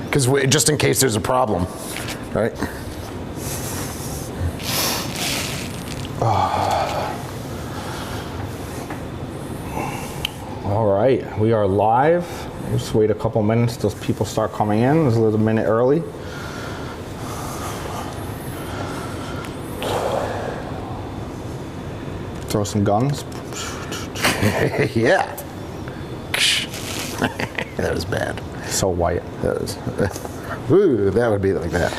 because just in case there's a problem, right? All right, we are live. Just wait a couple minutes till people start coming in. It's a little minute early. Throw some guns. Yeah. That was bad. So white. That was. Ooh, that would be like that.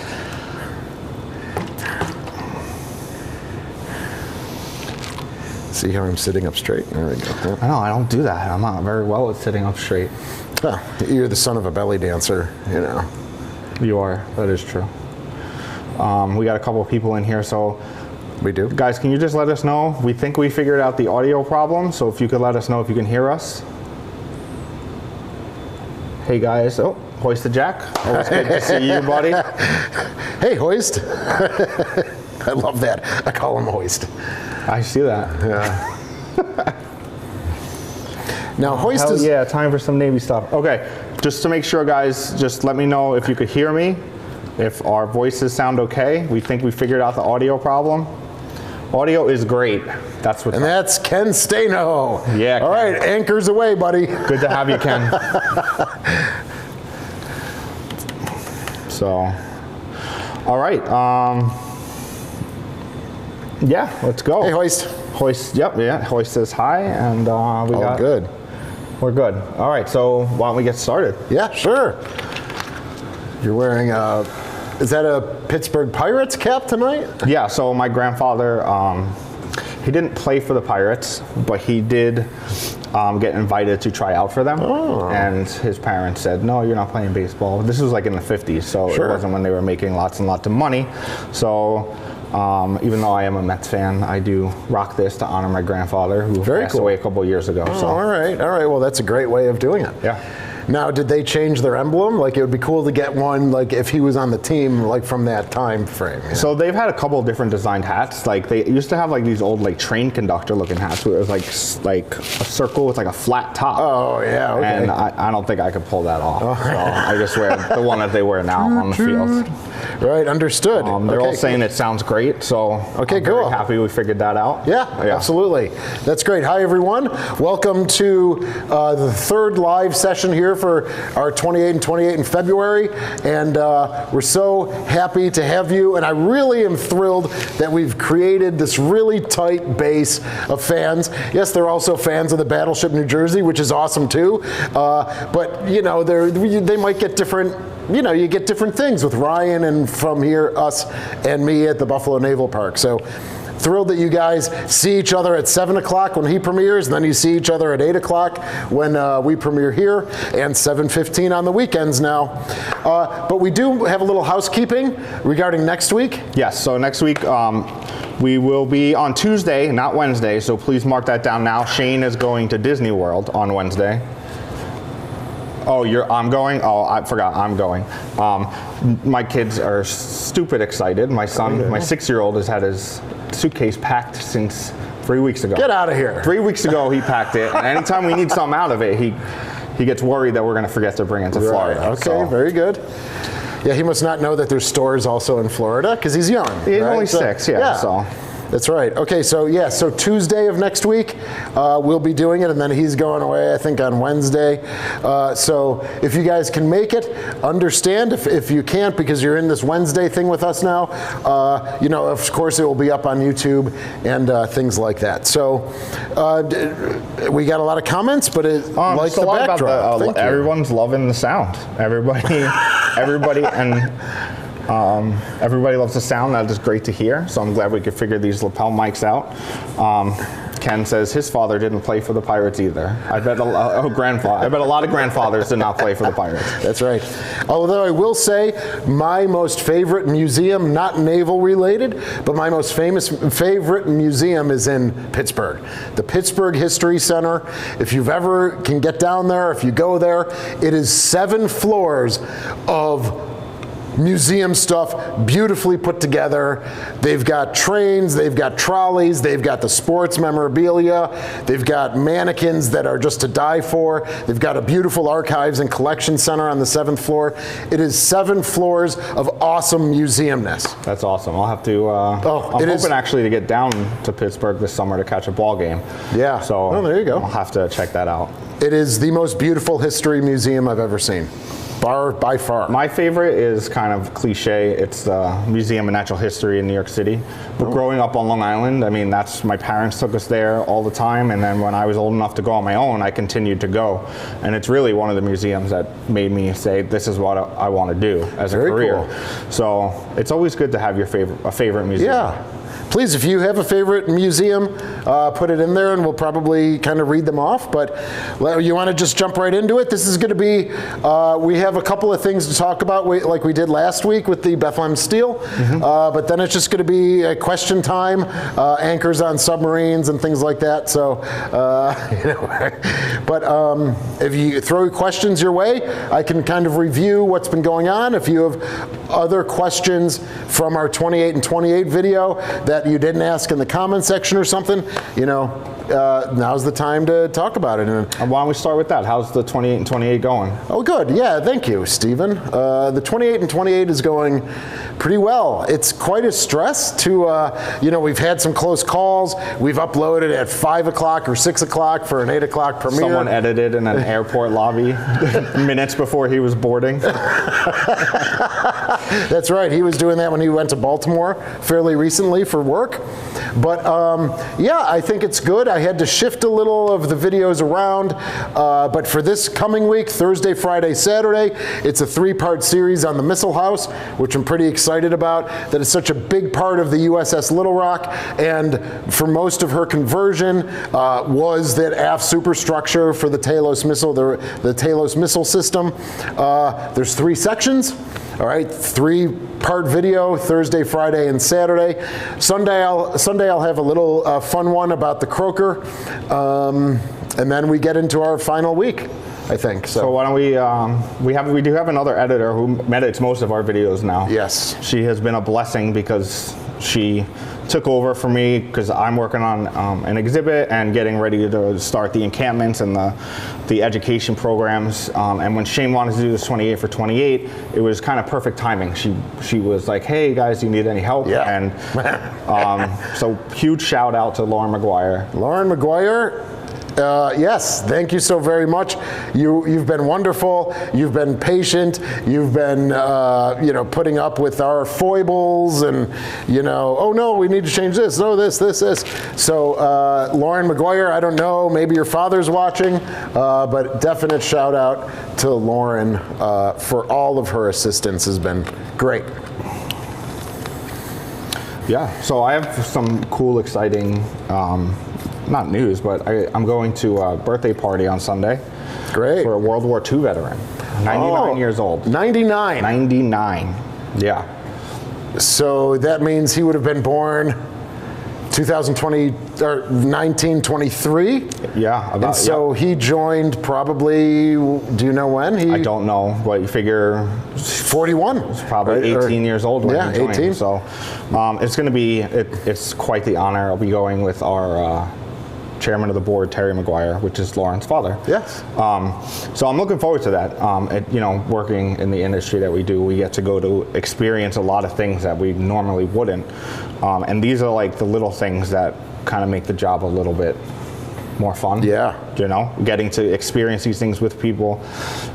See how I'm sitting up straight? There we go. I know, I don't do that. I'm not very well at sitting up straight. Oh, you're the son of a belly dancer, you know. You are. That is true. We got a couple of people in here, so. We do. Guys, can you just let us know? We think we figured out the audio problem, so if you could let us know if you can hear us. Hey guys. Oh, Hoist the Jack. Always good to see you, buddy. Hey, Hoist. I love that. I call him Hoist. I see that. Yeah. Now, Hoist Hell is... yeah, time for some Navy stuff. Okay, just to make sure, guys, just let me know if you could hear me, if our voices sound okay. We think we figured out the audio problem. Audio is great. That's what. And that's Ken Stano. Yeah. Ken. All right, anchors away, buddy. Good to have you, Ken. So, all right. Yeah, let's go. Hey, Hoist. Hoist. Yep. Yeah. Hoist says hi, and we got good. We're good. All right. So why don't we get started? Yeah, sure. You're wearing a. Is that a Pittsburgh Pirates cap tonight? Yeah, so my grandfather, he didn't play for the Pirates, but he did get invited to try out for them. Oh. And his parents said, no, you're not playing baseball. This was like in the 50s, so Sure. It wasn't when they were making lots and lots of money. So even though I am a Mets fan, I do rock this to honor my grandfather, who passed away a couple years ago. Oh, so. all right. Well, that's a great way of doing it. Yeah. Now, did they change their emblem? Like, it would be cool to get one, like, if he was on the team, like, from that time frame. You know? So they've had a couple of different designed hats. Like, they used to have, like, these old, like, train conductor looking hats where it was, like a circle with, like, a flat top. Oh, yeah, okay. And I don't think I could pull that off. So I just wear the one that they wear now on the field. Right, understood. They're all saying it sounds great, so okay, I'm cool. very happy we figured that out. Yeah, absolutely. That's great. Hi, everyone. Welcome to the third live session here for our 28 and 28 in February. And we're so happy to have you. And I really am thrilled that we've created this really tight base of fans. Yes, they're also fans of the Battleship New Jersey, which is awesome too. But, you know, they might get different. You know, you get different things with Ryan and from here, us and me at the Buffalo Naval Park. So thrilled that you guys see each other at 7 o'clock when he premieres, and then you see each other at 8 o'clock when we premiere here, and 7:15 on the weekends now. But we do have a little housekeeping regarding next week. Yes, so next week we will be on Tuesday, not Wednesday, so please mark that down now. Shane is going to Disney World on Wednesday. Oh, I'm going? Oh, I forgot, I'm going. My kids are stupid excited. My son, my 6-year-old, has had his suitcase packed since 3 weeks ago. Get out of here. 3 weeks ago he packed it, and anytime we need something out of it, he gets worried that we're gonna forget to bring it to Florida. Okay, so. Very good. Yeah, he must not know that there's stores also in Florida, because he's young. He's right? only 6, yeah. So. That's right. Okay, so yeah, so Tuesday of next week, we'll be doing it, and then he's going away, I think, on Wednesday. So if you guys can make it, understand. If you can't, because you're in this Wednesday thing with us now, you know, of course it will be up on YouTube and things like that. So we got a lot of comments, but it like the backdrop. Everyone's loving the sound. Everybody, and. Everybody loves the sound. That is great to hear. So I'm glad we could figure these lapel mics out. Ken says his father didn't play for the Pirates either. I bet a lot of grandfathers did not play for the Pirates. That's right. Although I will say, my most favorite museum, not naval related, but my most favorite museum is in Pittsburgh. The Pittsburgh History Center. If you've ever can get down there, if you go there, it is 7 floors of museum stuff, beautifully put together. They've got trains, they've got trolleys, they've got the sports memorabilia, they've got mannequins that are just to die for. They've got a beautiful archives and collection center on the 7th floor. It is 7 floors of awesome museumness. That's awesome. I'll have to, I'm hoping actually to get down to Pittsburgh this summer to catch a ball game. Yeah, so there you go. I'll have to check that out. It is the most beautiful history museum I've ever seen. By far. My favorite is kind of cliche. It's the Museum of Natural History in New York City. But growing up on Long Island, I mean, my parents took us there all the time. And then when I was old enough to go on my own, I continued to go. And it's really one of the museums that made me say, this is what I want to do as a career. Cool. So it's always good to have a favorite museum. Yeah. Please, if you have a favorite museum, put it in there and we'll probably kind of read them off. But you want to just jump right into it? This is going to be, we have a couple of things to talk about like we did last week with the Bethlehem Steel. But then it's just going to be a question time, anchors on submarines and things like that. So, but if you throw questions your way, I can kind of review what's been going on. If you have other questions from our 28 and 28 video that you didn't ask in the comment section or something, now's the time to talk about it. And why don't we start with that? How's the 28 and 28 going? Oh, good. Yeah, thank you, Stephen. The 28 and 28 is going pretty well. It's quite a stress to, we've had some close calls. We've uploaded at 5 o'clock or 6 o'clock for an 8 o'clock premiere. Someone edited in an airport lobby minutes before he was boarding. That's right. He was doing that when he went to Baltimore fairly recently for work. But yeah, I think it's good. I had to shift a little of the videos around. But for this coming week, Thursday, Friday, Saturday, it's a 3-part series on the Missile House, which I'm pretty excited about. That is such a big part of the USS Little Rock. And for most of her conversion was that aft superstructure for the Talos missile, the Talos missile system. There's 3 sections. All right, 3-part video, Thursday, Friday, and Saturday. Sunday I'll have a little fun one about the Croaker, and then we get into our final week, I think. So why don't we do have another editor who edits most of our videos now. Yes. She has been a blessing because she took over for me because I'm working on an exhibit and getting ready to start the encampments and the education programs. And when Shane wanted to do this 28 for 28, it was kind of perfect timing. She was like, hey guys, do you need any help? Yeah. And so huge shout out to Lauren McGuire. Lauren McGuire. Yes, thank you so very much. You've been wonderful. You've been patient. You've been, putting up with our foibles and, oh no, we need to change this. No, this. So, Lauren McGuire, I don't know, maybe your father's watching, but definite shout out to Lauren for all of her assistance. Has been great. Yeah. So I have some cool, exciting. Not news, but I'm going to a birthday party on Sunday. Great. For a World War II veteran. 99 years old. 99. 99. Yeah. So that means he would have been born 2020 or 1923. Yeah. And so he joined probably. Do you know when? I don't know, but you figure 41. It's probably 18 years old when he joined. 18. So it's going to be. It's quite the honor. I'll be going with our chairman of the board, Terry McGuire, which is Lauren's father. Yes. So I'm looking forward to that. Working in the industry that we do, we get to go to experience a lot of things that we normally wouldn't. And these are like the little things that kind of make the job a little bit more fun. Yeah. Getting to experience these things with people.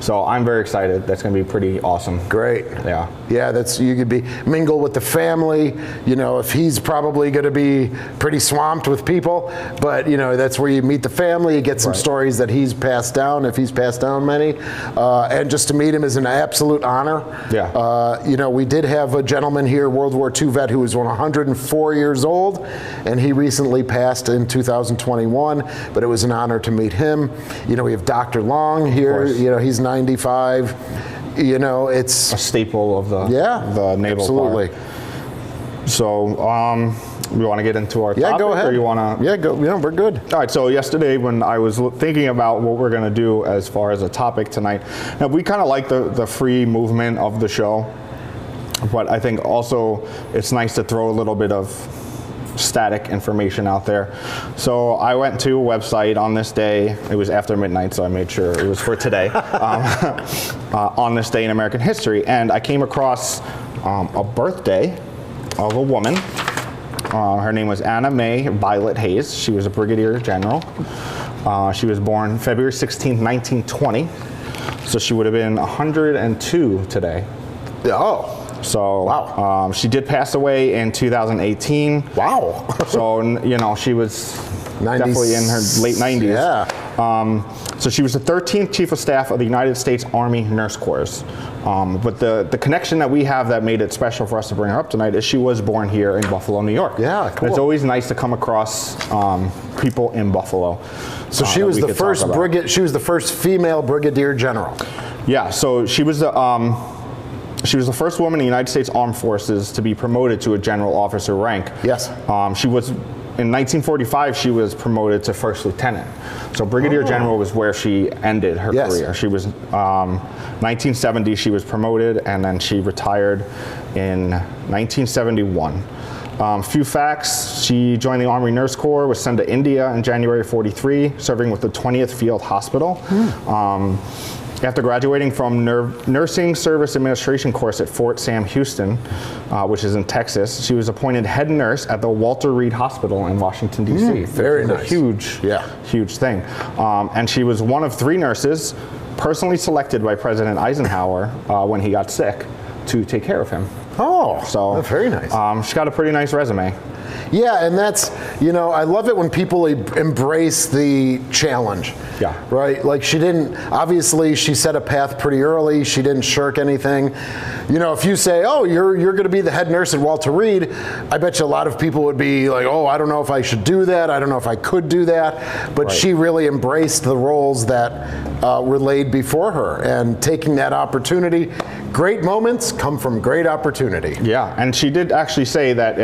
So I'm very excited. That's going to be pretty awesome. Great. Yeah. Yeah, you could mingle with the family. If he's probably going to be pretty swamped with people, but that's where you meet the family. You get some stories that he's passed down, if he's passed down many, and just to meet him is an absolute honor. Yeah. We did have a gentleman here, World War II vet, who was 104 years old, and he recently passed in 2021. But it was an honor to meet him. We have Dr. Long here. He's 95. It's a staple of the naval absolutely. Part. So, we want to get into our topic? Go ahead. Or you want to? Yeah, go. Yeah, we're good. All right. So yesterday, when I was thinking about what we're going to do as far as a topic tonight, now we kind of like the free movement of the show. But I think also it's nice to throw a little bit of static information out there. So I went to a website on this day. It was after midnight, so I made sure it was for today. On this day in American history, and I came across a birthday of a woman. Her name was Anna Mae Violet Hayes. She was a brigadier general. She was born February 16th, 1920. So she would have been 102 today. Oh. So wow. She did pass away in 2018. Wow. So, you know, she was 90s. definitely in her late 90s. Yeah. So she was the 13th Chief of Staff of the United States Army Nurse Corps. But the connection that we have that made it special for us to bring her up tonight is she was born here in Buffalo, New York. Yeah, cool. It's always nice to come across people in Buffalo. So she was the first she was the first female brigadier general. Yeah. So she was the first woman in the United States Armed Forces to be promoted to a general officer rank. Yes. She was. In 1945, she was promoted to first lieutenant. So brigadier general was where she ended her career. She was 1970. She was promoted, and then she retired in 1971. Few facts: she joined the Army Nurse Corps, was sent to India in January '43, serving with the 20th Field Hospital. After graduating from Nursing Service Administration course at Fort Sam Houston, which is in Texas, she was appointed head nurse at the Walter Reed Hospital in Washington, D.C. Very nice. A huge thing. And she was one of 3 nurses personally selected by President Eisenhower when he got sick to take care of him. Oh, so that's very nice. She's got a pretty nice resume. Yeah, and that's, you know, I love it when people embrace the challenge. Yeah. Right? Like obviously she set a path pretty early. She didn't shirk anything. You know, if you say, oh, you're going to be the head nurse at Walter Reed, I bet you a lot of people would be like, oh, I don't know if I should do that. I don't know if I could do that. But she really embraced the roles that were laid before her, and taking that opportunity. Great moments come from great opportunity. Yeah, and she did actually say that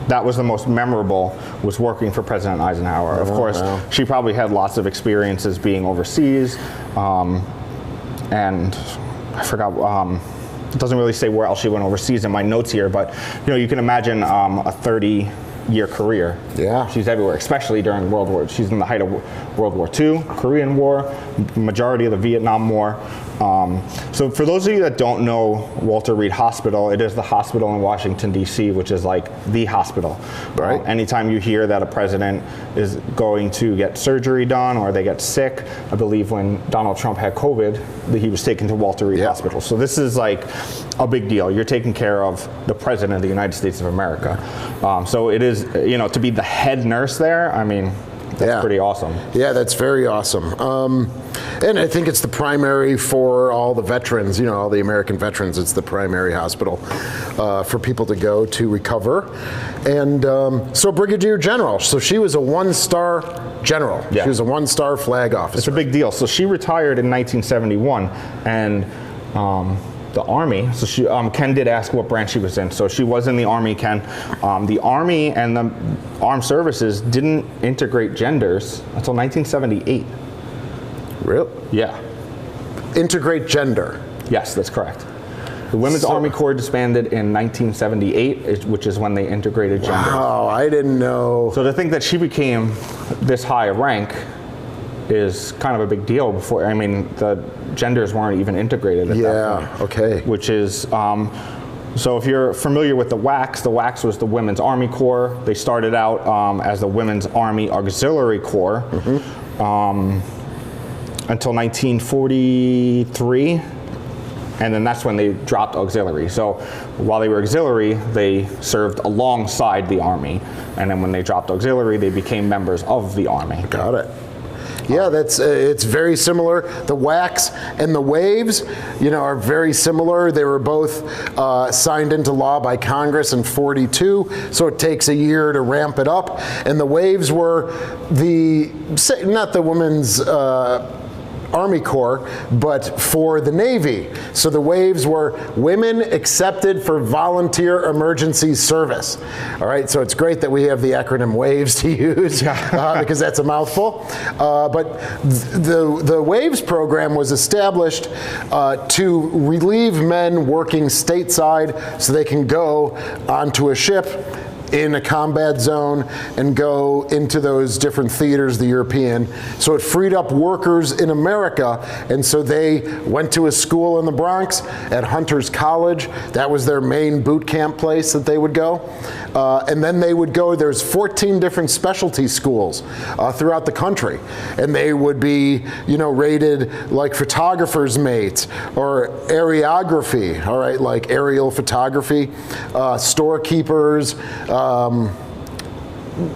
that was the most memorable, was working for President Eisenhower. Of course, she probably had lots of experiences being overseas, and I forgot, it doesn't really say where else she went overseas in my notes here, but you know, you can imagine a 30-year career. Yeah. She's everywhere, especially during World War. She's in the height of World War II, Korean War, majority of the Vietnam War. So for those of you that don't know Walter Reed Hospital, it is the hospital in Washington, D.C., which is like the hospital. Right. Anytime you hear that a president is going to get surgery done or they get sick, I believe when Donald Trump had COVID, he was taken to Walter Reed Hospital. So this is like a big deal. You're taking care of the president of the United States of America. So it is, you know, to be the head nurse there, I mean, that's pretty awesome. Yeah, that's very awesome. And I think it's the primary for all the veterans, you know, all the American veterans. It's the primary hospital for people to go to recover. And so Brigadier General, so she was a 1-star general. Yeah. She was a 1-star flag officer. It's a big deal. So she retired in 1971, and the Army, so she, Ken did ask what branch she was in. So she was in the Army, Ken. The Army and the Armed Services didn't integrate genders until 1978. Really? Yeah. Integrate gender? Yes, that's correct. The Women's Army Corps disbanded in 1978, which is when they integrated gender. Wow, I didn't know. So to think that she became this high rank is kind of a big deal. Before, I mean, the genders weren't even integrated at that point. Okay. Which is, so if you're familiar with the WACS was the Women's Army Corps. They started out as the Women's Army Auxiliary Corps until 1943. And then that's when they dropped auxiliary. So while they were auxiliary, they served alongside the Army. And then when they dropped auxiliary, they became members of the Army. Got it. Yeah, that's it's very similar. The WACS and the waves, you know, are very similar. They were both signed into law by Congress in '42, so it takes a year to ramp it up. And the waves were not the women's Army Corps, but for the Navy. So the WAVES were Women Accepted for Volunteer Emergency Service. All right, so it's great that we have the acronym WAVES to use because that's a mouthful. But the WAVES program was established to relieve men working stateside so they can go onto a ship in a combat zone and go into those different theaters, the European. So it freed up workers in America, and so they went to a school in the Bronx at Hunter's College. That was their main boot camp place that they would go. And then they would go, there's 14 different specialty schools throughout the country. And they would be, rated like photographer's mates or areography, all right, like aerial photography, storekeepers,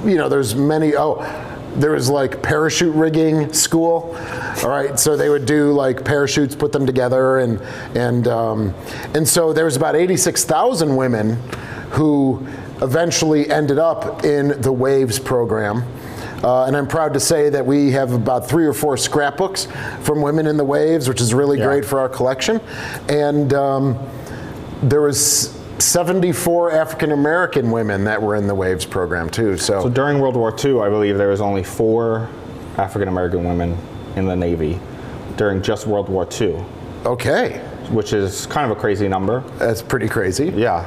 there's many, there was like parachute rigging school. All right, so they would do like parachutes, put them together, and so there was about 86,000 women who eventually ended up in the WAVES program. And I'm proud to say that we have about 3 or 4 scrapbooks from women in the WAVES, which is really great for our collection. And there was 74 African American women that were in the WAVES program too. So during World War II, I believe there was only 4 African American women in the Navy during just World War II. Okay. Which is kind of a crazy number. That's pretty crazy. Yeah,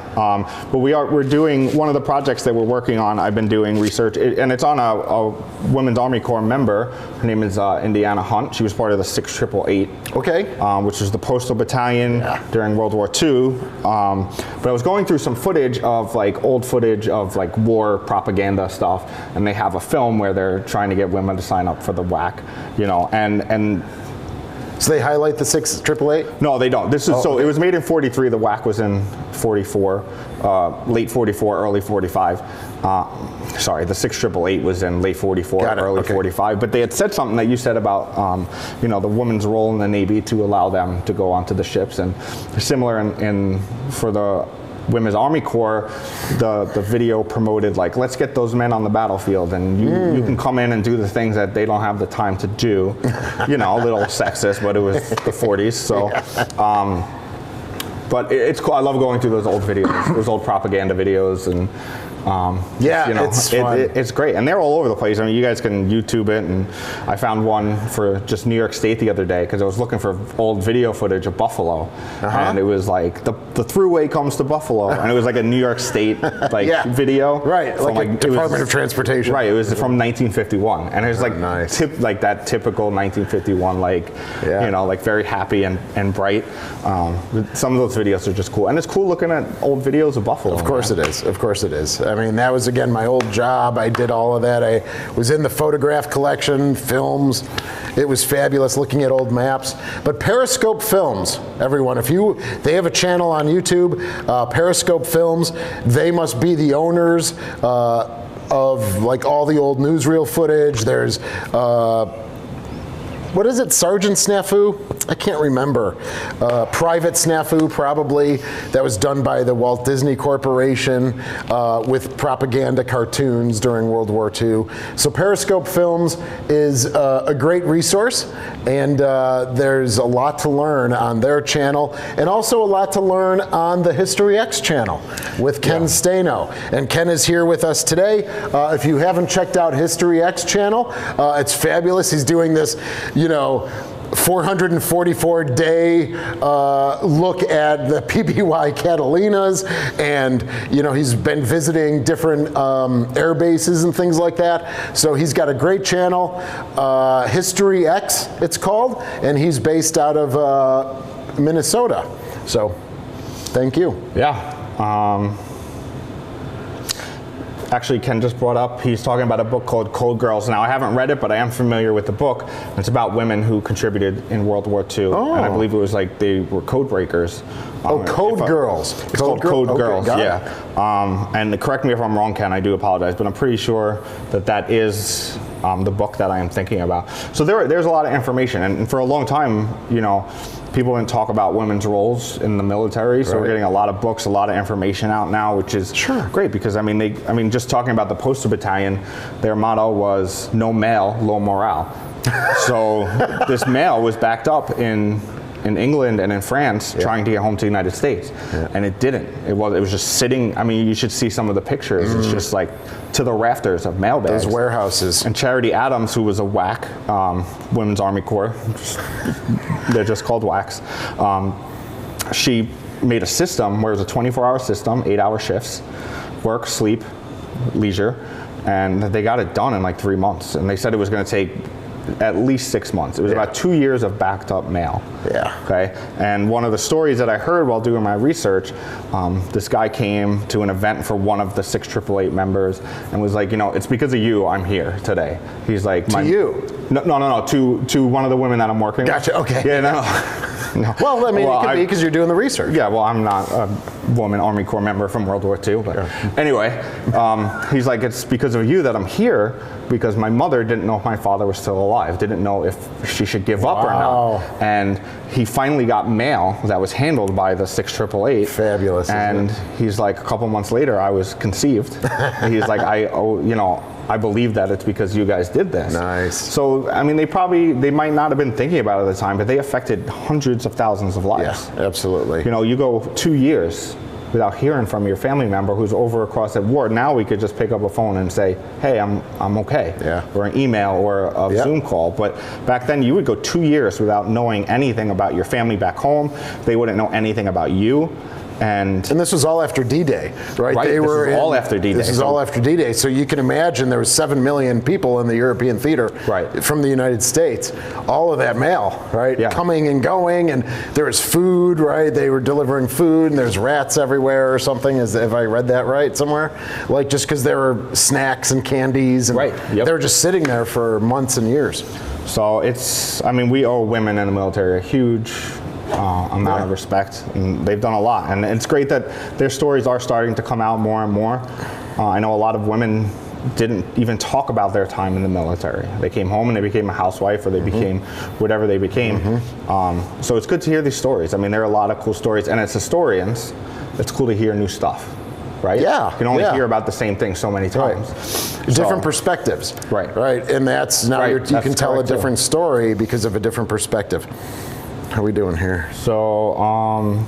but we're doing one of the projects that we're working on. I've been doing research, and it's on a Women's Army Corps member. Her name is Indiana Hunt. She was part of the 6888. Okay. Which is the postal battalion during World War II. But I was going through some footage of old footage of war propaganda stuff, and they have a film where they're trying to get women to sign up for the WAC, and. So they highlight the 6888? No, they don't. This is It was made in 43. The WAC was in 44, late 44, early 45. Sorry, the 6888 was in late 44, early 45. But they had said something that you said about, the woman's role in the Navy to allow them to go onto the ships, and similar in for the Women's Army Corps, the video promoted let's get those men on the battlefield, and you can come in and do the things that they don't have the time to do. A little sexist, but it was the 40s, so. But it's cool. I love going through those old videos, those old propaganda videos, and it's fun. It's great, and they're all over the place. I mean, you guys can YouTube it, and I found one for just New York State the other day because I was looking for old video footage of Buffalo, and it was the thruway comes to Buffalo, and it was a New York State video, right? From Department of Transportation, right? It was from 1951, and it was nice. that typical 1951, very happy and bright. Some of those videos are just cool, and it's cool looking at old videos of Buffalo. Of course it is. Of course it is. I mean, that was, again, my old job. I did all of that. I was in the photograph collection, films. It was fabulous looking at old maps. But Periscope Films, everyone, they have a channel on YouTube, Periscope Films. They must be the owners of all the old newsreel footage. There's what is it, Sergeant Snafu? I can't remember. Private Snafu, probably. That was done by the Walt Disney Corporation with propaganda cartoons during World War II. So Periscope Films is a great resource, and there's a lot to learn on their channel, and also a lot to learn on the History X channel with Ken Stano. And Ken is here with us today. If you haven't checked out History X channel, it's fabulous. He's doing this, 444-day look at the PBY Catalinas, and he's been visiting different air bases and things like that. So he's got a great channel, History X it's called, and he's based out of Minnesota. So thank you. Yeah. Actually, Ken just brought up, he's talking about a book called Code Girls. Now, I haven't read it, but I am familiar with the book. It's about women who contributed in World War II. Oh. And I believe it was they were code breakers. Code Girls. It's called Code Girls, and correct me if I'm wrong, Ken, I do apologize, but I'm pretty sure that is the book that I am thinking about. So there's a lot of information, and for a long time, people didn't talk about women's roles in the military, so we're getting a lot of books, a lot of information out now, which is great, because just talking about the postal battalion, their motto was "No male, low morale." So this mail was backed up in England and in France trying to get home to the United States, and it didn't. It was just sitting. I mean, you should see some of the pictures. It's just like to the rafters of mail bags. Those warehouses. And Charity Adams, who was a WAC, Women's Army Corps, they're just called WACs. She made a system where it was a 24-hour system, 8-hour shifts, work, sleep, leisure, and they got it done in like 3 months. And they said it was going to take at least 6 months. It was about 2 years of backed up mail. Yeah. Okay. And one of the stories that I heard while doing my research, this guy came to an event for one of the 688 members and was like, it's because of you I'm here today. He's like, to you? No. To one of the women that I'm working with. Gotcha. Okay. Yeah. No. No. Well, I mean, it could be because you're doing the research. Yeah, well, I'm not a woman Army Corps member from World War II, but anyway, he's like, it's because of you that I'm here, because my mother didn't know if my father was still alive, didn't know if she should give up or not. And he finally got mail that was handled by the 6888. Fabulous. And he's like, a couple months later, I was conceived. And he's like, I believe that it's because you guys did this. Nice. So, I mean, they might not have been thinking about it at the time, but they affected hundreds of thousands of lives. Yeah, absolutely. You go 2 years without hearing from your family member who's over across at war. Now we could just pick up a phone and say, hey, I'm okay. Yeah. Or an email or a Zoom call. But back then you would go 2 years without knowing anything about your family back home. They wouldn't know anything about you. And this was all after D-Day, right? All after D-Day. This is all after D-Day. So you can imagine there was 7 million people in the European theater from the United States. All of that mail, right? Yeah. Coming and going, and there was food, right? They were delivering food, and there's rats everywhere or something. Have I read that right somewhere? Like just because there were snacks and candies, and they were just sitting there for months and years. So we owe women in the military a huge amount of respect, and they've done a lot, and it's great that their stories are starting to come out more and more. I know a lot of women didn't even talk about their time in the military. They came home and they became a housewife, or they became whatever they became. So it's good to hear these stories. I mean, there are a lot of cool stories, and as historians, it's cool to hear new stuff, right? Yeah. You can only hear about the same thing so many times. Different perspectives. Right. And that's now you can tell a different story because of a different perspective. How are we doing here? So,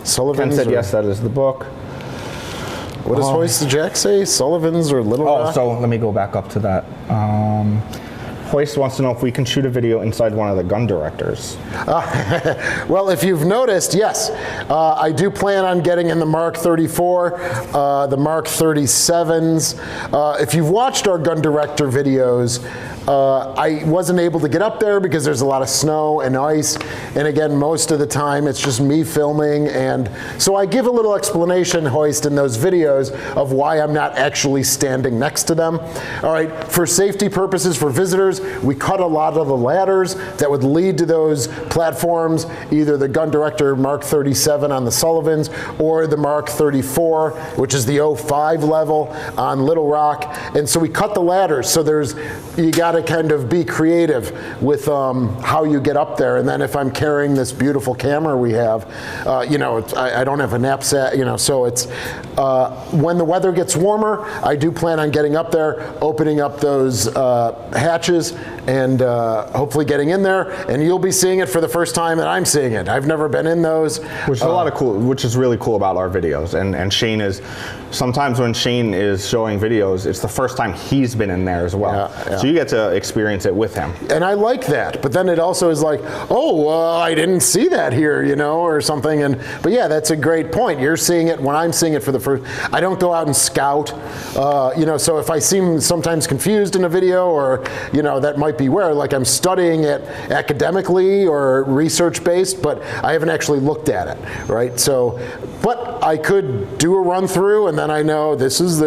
Sullivan's Ken said yes, that is the book. What does Hoist the Jack say? Sullivan's or Little Rock? So let me go back up to that. Hoist wants to know if we can shoot a video inside one of the gun directors. Well, if you've noticed, yes. I do plan on getting in the Mark 34, the Mark 37s. If you've watched our gun director videos, I wasn't able to get up there because there's a lot of snow and ice, and again, most of the time it's just me filming, and so I give a little explanation, Hoist, in those videos of why I'm not actually standing next to them. All right, for safety purposes, for visitors, we cut a lot of the ladders that would lead to those platforms, either the gun director Mark 37 on the Sullivans or the Mark 34, which is the 05 level on Little Rock, and so we cut the ladders, so you got to kind of be creative with how you get up there. And then if I'm carrying this beautiful camera we have, I don't have a knapsack, so it's when the weather gets warmer, I do plan on getting up there, opening up those hatches, and hopefully getting in there, and you'll be seeing it for the first time that I'm seeing it. I've never been in those. Which is really cool about our videos. And Shane is, sometimes when Shane is showing videos, it's the first time he's been in there as well. So you get to experience it with him. And I like that, but then it also is like, I didn't see that here, or something. But yeah, that's a great point. You're seeing it when I'm seeing it for the first. I don't go out and scout, so if I seem sometimes confused in a video, or that might be where, like, I'm studying it academically or research based, but I haven't actually looked at it, right? So, but I could do a run through, and then I know this is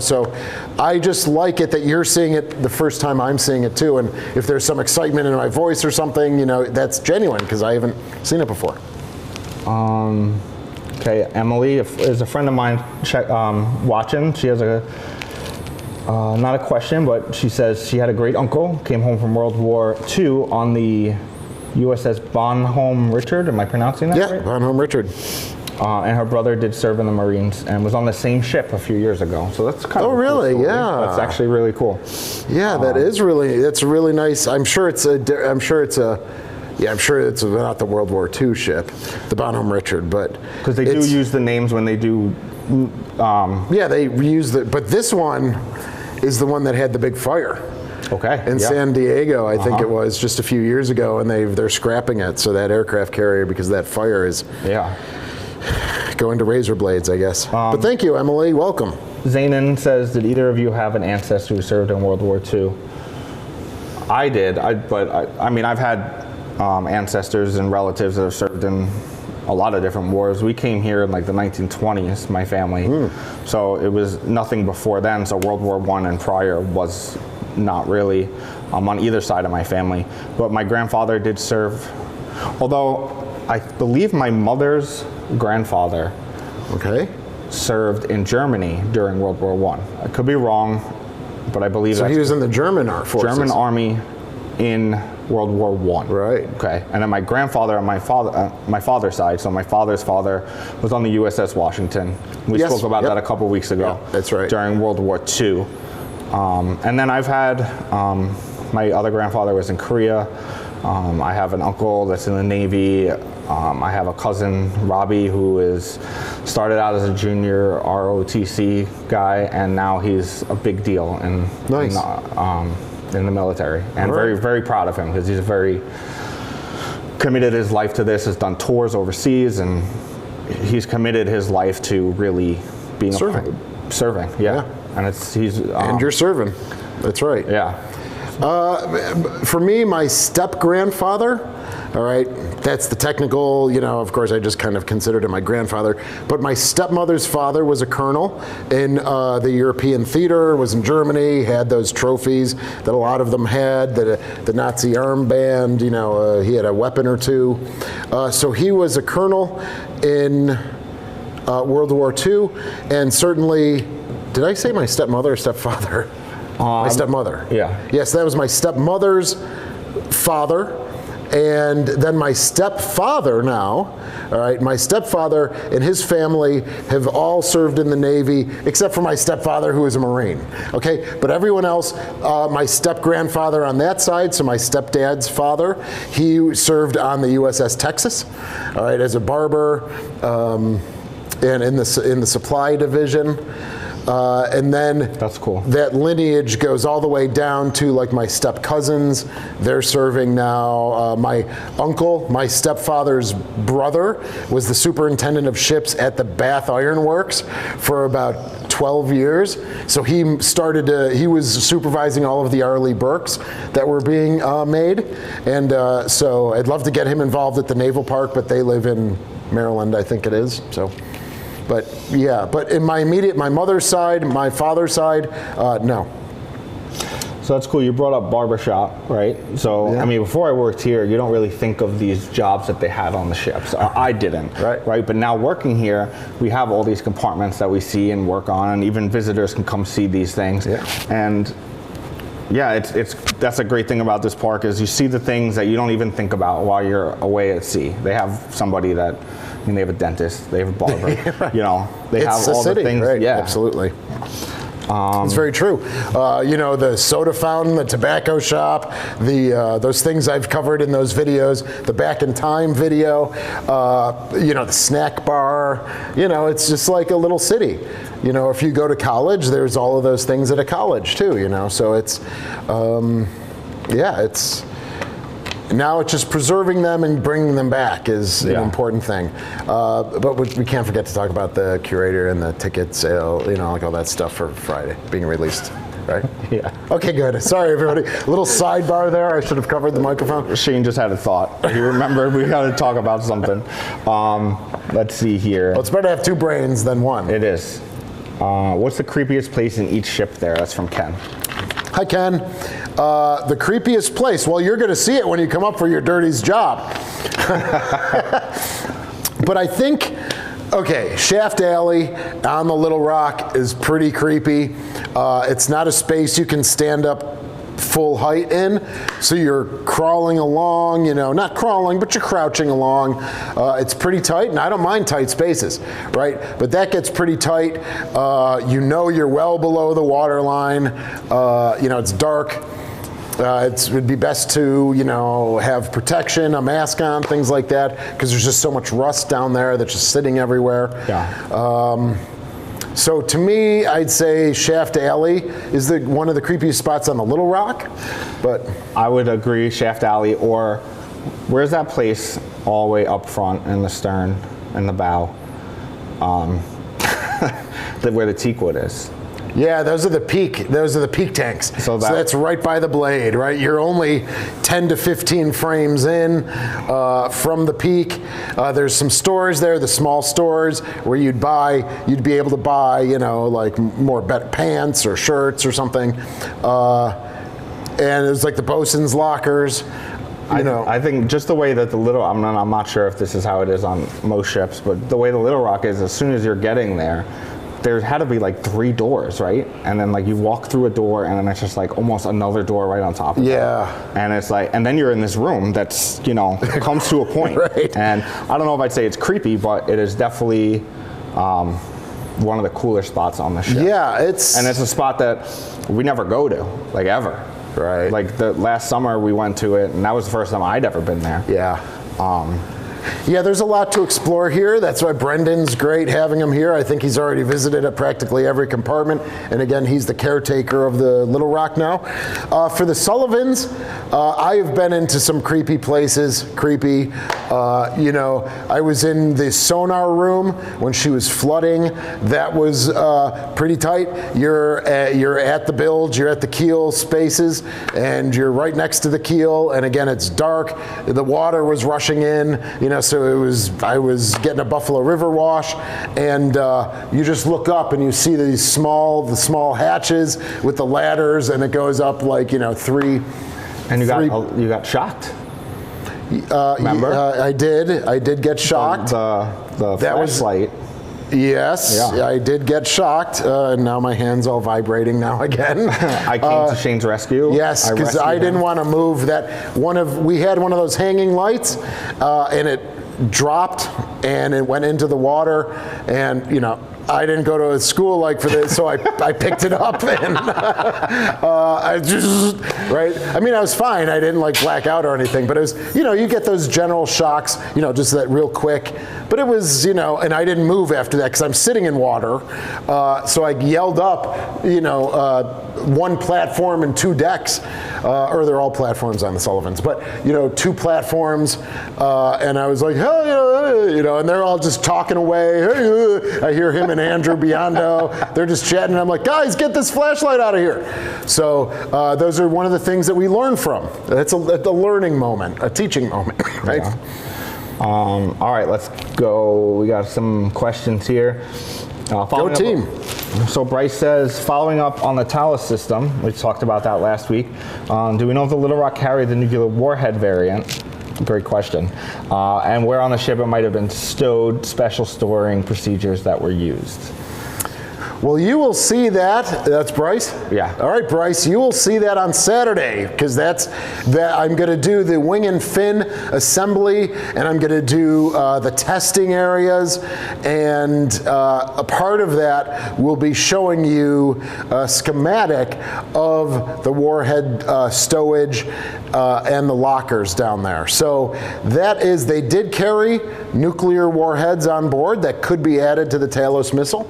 so I just like it that you're seeing it the first time I'm seeing it too, and if there's some excitement in my voice or something, that's genuine because I haven't seen it before. Okay, Emily is a friend of mine watching. She has not a question, but she says she had a great uncle, came home from World War II on the USS Bonhomme Richard. Am I pronouncing that right? Yeah, Bonhomme Richard. And her brother did serve in the Marines and was on the same ship a few years ago. So that's kind of a cool really? story. Yeah. That's actually really cool. Yeah, that's really nice. I'm sure it's not the World War II ship, the Bonhomme Richard, but Because they do use the names when they do. Yeah, they reuse but this one is the one that had the big fire. Okay. In San Diego, I think it was just a few years ago, and they're scrapping it. So that aircraft carrier, because of that fire, is going to razor blades, I guess. But thank you, Emily. Welcome. Zaynan says, did either of you have an ancestor who served in World War II? I did, but I've had ancestors and relatives that have served in a lot of different wars. We came here in like the 1920s, my family. So it was nothing before then. So World War I and prior was not really on either side of my family. But my grandfather did serve, although I believe my mother's grandfather served in Germany during World War I. I could be wrong, but I believe so he was in the German Armed Forces. German Army in World War I. Right. Okay. And then my grandfather on my father's side, so my father's father was on the USS Washington. We spoke about that a couple weeks ago. Yeah, that's right. During World War II. And then I've had, my other grandfather was in Korea. I have an uncle that's in the Navy. I have a cousin, Robbie, who started out as a junior ROTC guy, and now he's a big deal in the military. And very, very proud of him, because he's very committed his life to this, has done tours overseas, and he's committed his life to really being serving. Yeah. And and you're serving. That's right. Yeah. For me, my step-grandfather, all right, that's the technical, of course I just kind of considered him my grandfather, but my stepmother's father was a colonel in the European theater, was in Germany, had those trophies that a lot of them had, the Nazi armband, he had a weapon or two. So he was a colonel in World War II, and certainly, did I say my stepmother or stepfather? My stepmother. Yeah. Yes, that was my stepmother's father. And then my stepfather now, all right, my stepfather and his family have all served in the Navy, except for my stepfather, who is a Marine, okay? But everyone else, my step-grandfather on that side, so my stepdad's father, he served on the USS Texas, all right, as a barber, and in the supply division. And then that's cool. That lineage goes all the way down to like my step cousins. They're serving now. My uncle, my stepfather's brother, was the superintendent of ships at the Bath Iron Works for about 12 years. So he was supervising all of the Arleigh Burkes that were being made. And so I'd love to get him involved at the Naval Park, but they live in Maryland, I think it is. So. But yeah, but in my mother's side, my father's side, no. So that's cool. You brought up barbershop, right? So, I mean, before I worked here, you don't really think of these jobs that they had on the ships. I didn't, right? But now working here, we have all these compartments that we see and work on, and even visitors can come see these things. Yeah. And yeah, that's a great thing about this park, is you see the things that you don't even think about while you're away at sea. They have somebody that, they have a dentist, they have a barber, they have all the things. Right. Yeah, absolutely. It's very true. The soda fountain, the tobacco shop, those things I've covered in those videos, the Back in Time video, the snack bar, it's just like a little city. If you go to college, there's all of those things at a college too, so it's, it's, now it's just preserving them and bringing them back is an important thing. But we can't forget to talk about the curator and the ticket sale, like all that stuff for Friday being released, right? Yeah. Okay, good. Sorry, everybody. A little sidebar there. I should have covered the microphone. Shane just had a thought. You remember we got to talk about something. Let's see here. Well, it's better to have two brains than one. It is. What's the creepiest place in each ship there? That's from Ken. Hi, Ken. The creepiest place. Well, you're going to see it when you come up for your dirty's job. But I think, Shaft Alley on the Little Rock is pretty creepy. It's not a space you can stand up full height in. So you're crawling along, you know, not crawling, but you're crouching along. It's pretty tight, and I don't mind tight spaces, right? But that gets pretty tight. You know you're well below the water line. You know, it's dark. It would be best to, you know, have protection, a mask on, things like that, because there's just so much rust down there that's just sitting everywhere. Yeah. So to me, I'd say Shaft Alley is one of the creepiest spots on the Little Rock, but I would agree, Shaft Alley, or where's that place all the way up front in the stern, in the bow, where the teakwood is. yeah, those are the peak tanks. So that's right by the blade, right? You're only 10 to 15 frames in from the peak. There's some stores there, the small stores, where you'd be able to buy, you know, like more pants or shirts or something. And it's like the bosun's lockers. I think just the way that I'm not sure if this is how it is on most ships, but the way the Little Rock is, as soon as you're getting there had to be like 3 doors, right? And then like you walk through a door, and then it's just like almost another door right on top of it. Yeah. And it's like, and then you're in this room that's, you know, comes to a point. Right. And I don't know if I'd say it's creepy, but it is definitely one of the cooler spots on the ship. Yeah, it's a spot that we never go to, like ever. Right. Like the last summer we went to it, and that was the first time I'd ever been there. Yeah. Yeah, there's a lot to explore here. That's why Brendan's great having him here. I think he's already visited at practically every compartment. And again, he's the caretaker of the Little Rock now. For the Sullivans, I have been into some creepy places. Creepy. You know, I was in the sonar room when she was flooding. That was pretty tight. You're at the bilge, you're at the keel spaces, and you're right next to the keel. And again, it's dark. The water was rushing in. You know, so I was getting a Buffalo River wash, and you just look up and you see the small hatches with the ladders, and it goes up like, you know, 3. And you got shocked. Remember? I did get shocked. The flashlight. Yes, yeah. I did get shocked, and now my hand's all vibrating now again. I came to Shane's rescue. Yes, because I didn't want to move that. We had one of those hanging lights, and it dropped, and it went into the water, and, you know, I didn't go to a school like for this, so I picked it up, and I just, right? I mean, I was fine. I didn't like black out or anything, but it was, you know, you get those general shocks, you know, just that real quick. But it was, you know, and I didn't move after that because I'm sitting in water. So I yelled up, you know, 1 platform and 2 decks, or they're all platforms on the Sullivans, but, you know, 2 platforms, and I was like, hey, you know, and they're all just talking away. Hey, I hear him and Andrew Biondo, they're just chatting. I'm like, guys, get this flashlight out of here. So those are one of the things that we learn from. It's a learning moment, a teaching moment, right? Yeah. All right, let's go. We got some questions here. Go team. So Bryce says, following up on the Talos system, we talked about that last week. Do we know if the Little Rock carried the nuclear warhead variant? Great question. And where on the ship it might have been stowed, special storing procedures that were used. Well, you will see that. That's Bryce? Yeah. All right, Bryce, you will see that on Saturday, because I'm going to do the wing and fin assembly, and I'm going to do the testing areas, and a part of that will be showing you a schematic of the warhead stowage and the lockers down there. So they did carry nuclear warheads on board that could be added to the Talos missile.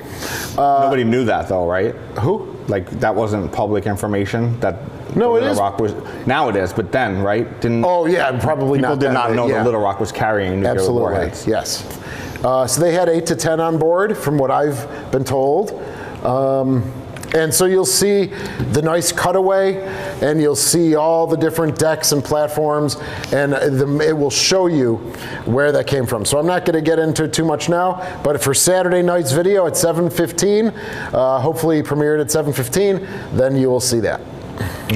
Nobody knew that though, right? Who? Like that wasn't public information that no, it Little is. Rock was. Now it is, but then, right? Oh yeah, probably people not. Did not know yeah. that Little Rock was carrying nuclear warheads. Yes. So they had 8 to 10 on board, from what I've been told. And so you'll see the nice cutaway, and you'll see all the different decks and platforms, and it will show you where that came from. So I'm not going to get into it too much now, but for Saturday night's video at 7:15, hopefully premiered at 7:15, then you will see that.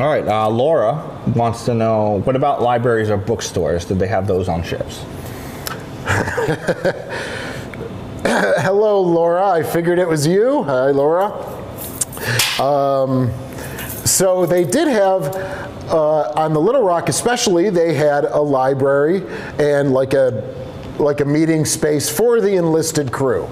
All right, Laura wants to know, what about libraries or bookstores? Did they have those on ships? Hello, Laura. I figured it was you. Hi, Laura. So they did have, on the Little Rock especially, they had a library and like a meeting space for the enlisted crew.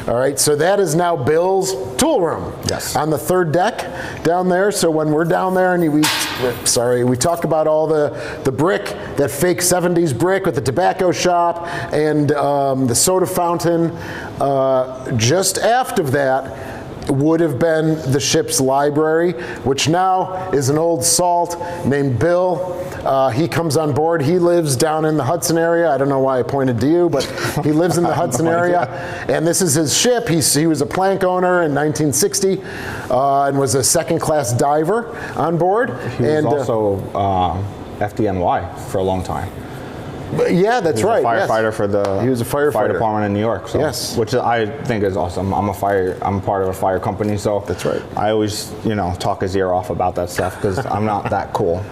All right, so that is now Bill's tool room. Yes. On the third deck down there. So when we're down there and we talk about all the brick, that fake 70s brick with the tobacco shop and the soda fountain, just aft of that would have been the ship's library, which now is an old salt named Bill. He comes on board. He lives down in the Hudson area. I don't know why I pointed to you, but he lives in the Hudson area. And this is his ship. He was a plank owner in 1960 and was a second-class diver on board. He was also FDNY for a long time. Yeah, that's right. He was a firefighter for the he was a firefighter. fire department in New York. So, yes. Which I think is awesome. I'm part of a fire company, so that's right. I always, talk his ear off about that stuff because I'm not that cool.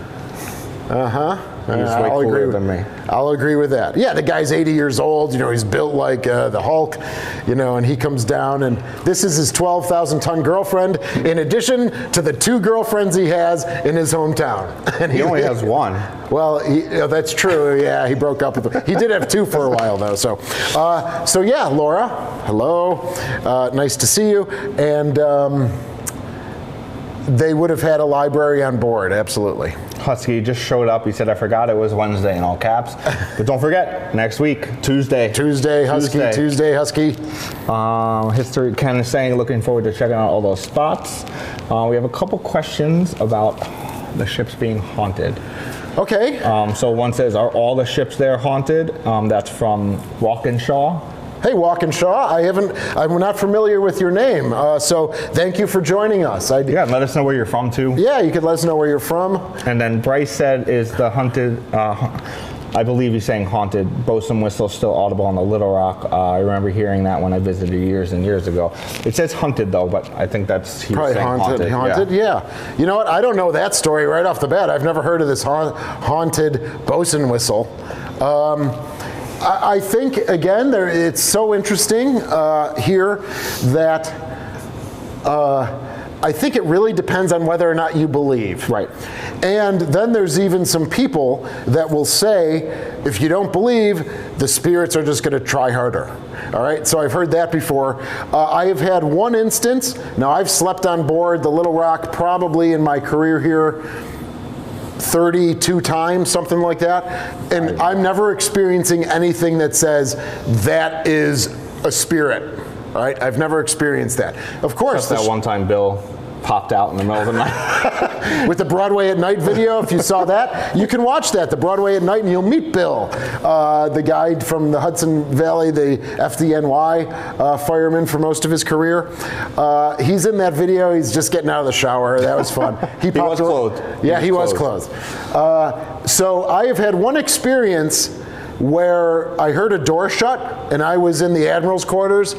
He's way cooler than me. I'll agree with that. Yeah, the guy's 80 years old. He's built like the Hulk. And he comes down, and this is his 12,000-ton girlfriend, in addition to the 2 girlfriends he has in his hometown. And he only has one. Well, that's true. Yeah, he broke up with her. He did have 2 for a while, though. So yeah, Laura, hello. Nice to see you. And they would have had a library on board, absolutely. Husky just showed up. He said, I forgot it was Wednesday in all caps. But don't forget, next week, Tuesday. Tuesday, Husky. History, Ken is saying, looking forward to checking out all those spots. We have a couple questions about the ships being haunted. Okay. So one says, are all the ships there haunted? That's from Walkinshaw. Hey, Walkinshaw, I'm not familiar with your name, so thank you for joining us. Yeah, let us know where you're from, too. Yeah, you could let us know where you're from. And then Bryce said, is the haunted, I believe he's saying haunted, bosun whistle still audible on the Little Rock. I remember hearing that when I visited years and years ago. It says hunted, though, but I think that's probably haunted. Haunted, yeah. You know what? I don't know that story right off the bat. I've never heard of this haunted bosun whistle. I think, again, it's so interesting here that I think it really depends on whether or not you believe. Right. And then there's even some people that will say, if you don't believe, the spirits are just going to try harder. All right, so I've heard that before. I have had one instance. Now, I've slept on board the Little Rock probably in my career here 32 times, something like that. And I'm never experiencing anything that says that is a spirit. All right, I've never experienced that. Of course, that one time Bill popped out in the middle of the night. With the Broadway at Night video, if you saw that, you can watch that, the Broadway at Night, and you'll meet Bill, the guy from the Hudson Valley, the FDNY fireman for most of his career. He's in that video. He's just getting out of the shower. That was fun. He was clothed. Yeah, he was clothed. So I have had one experience where I heard a door shut, and I was in the Admiral's quarters,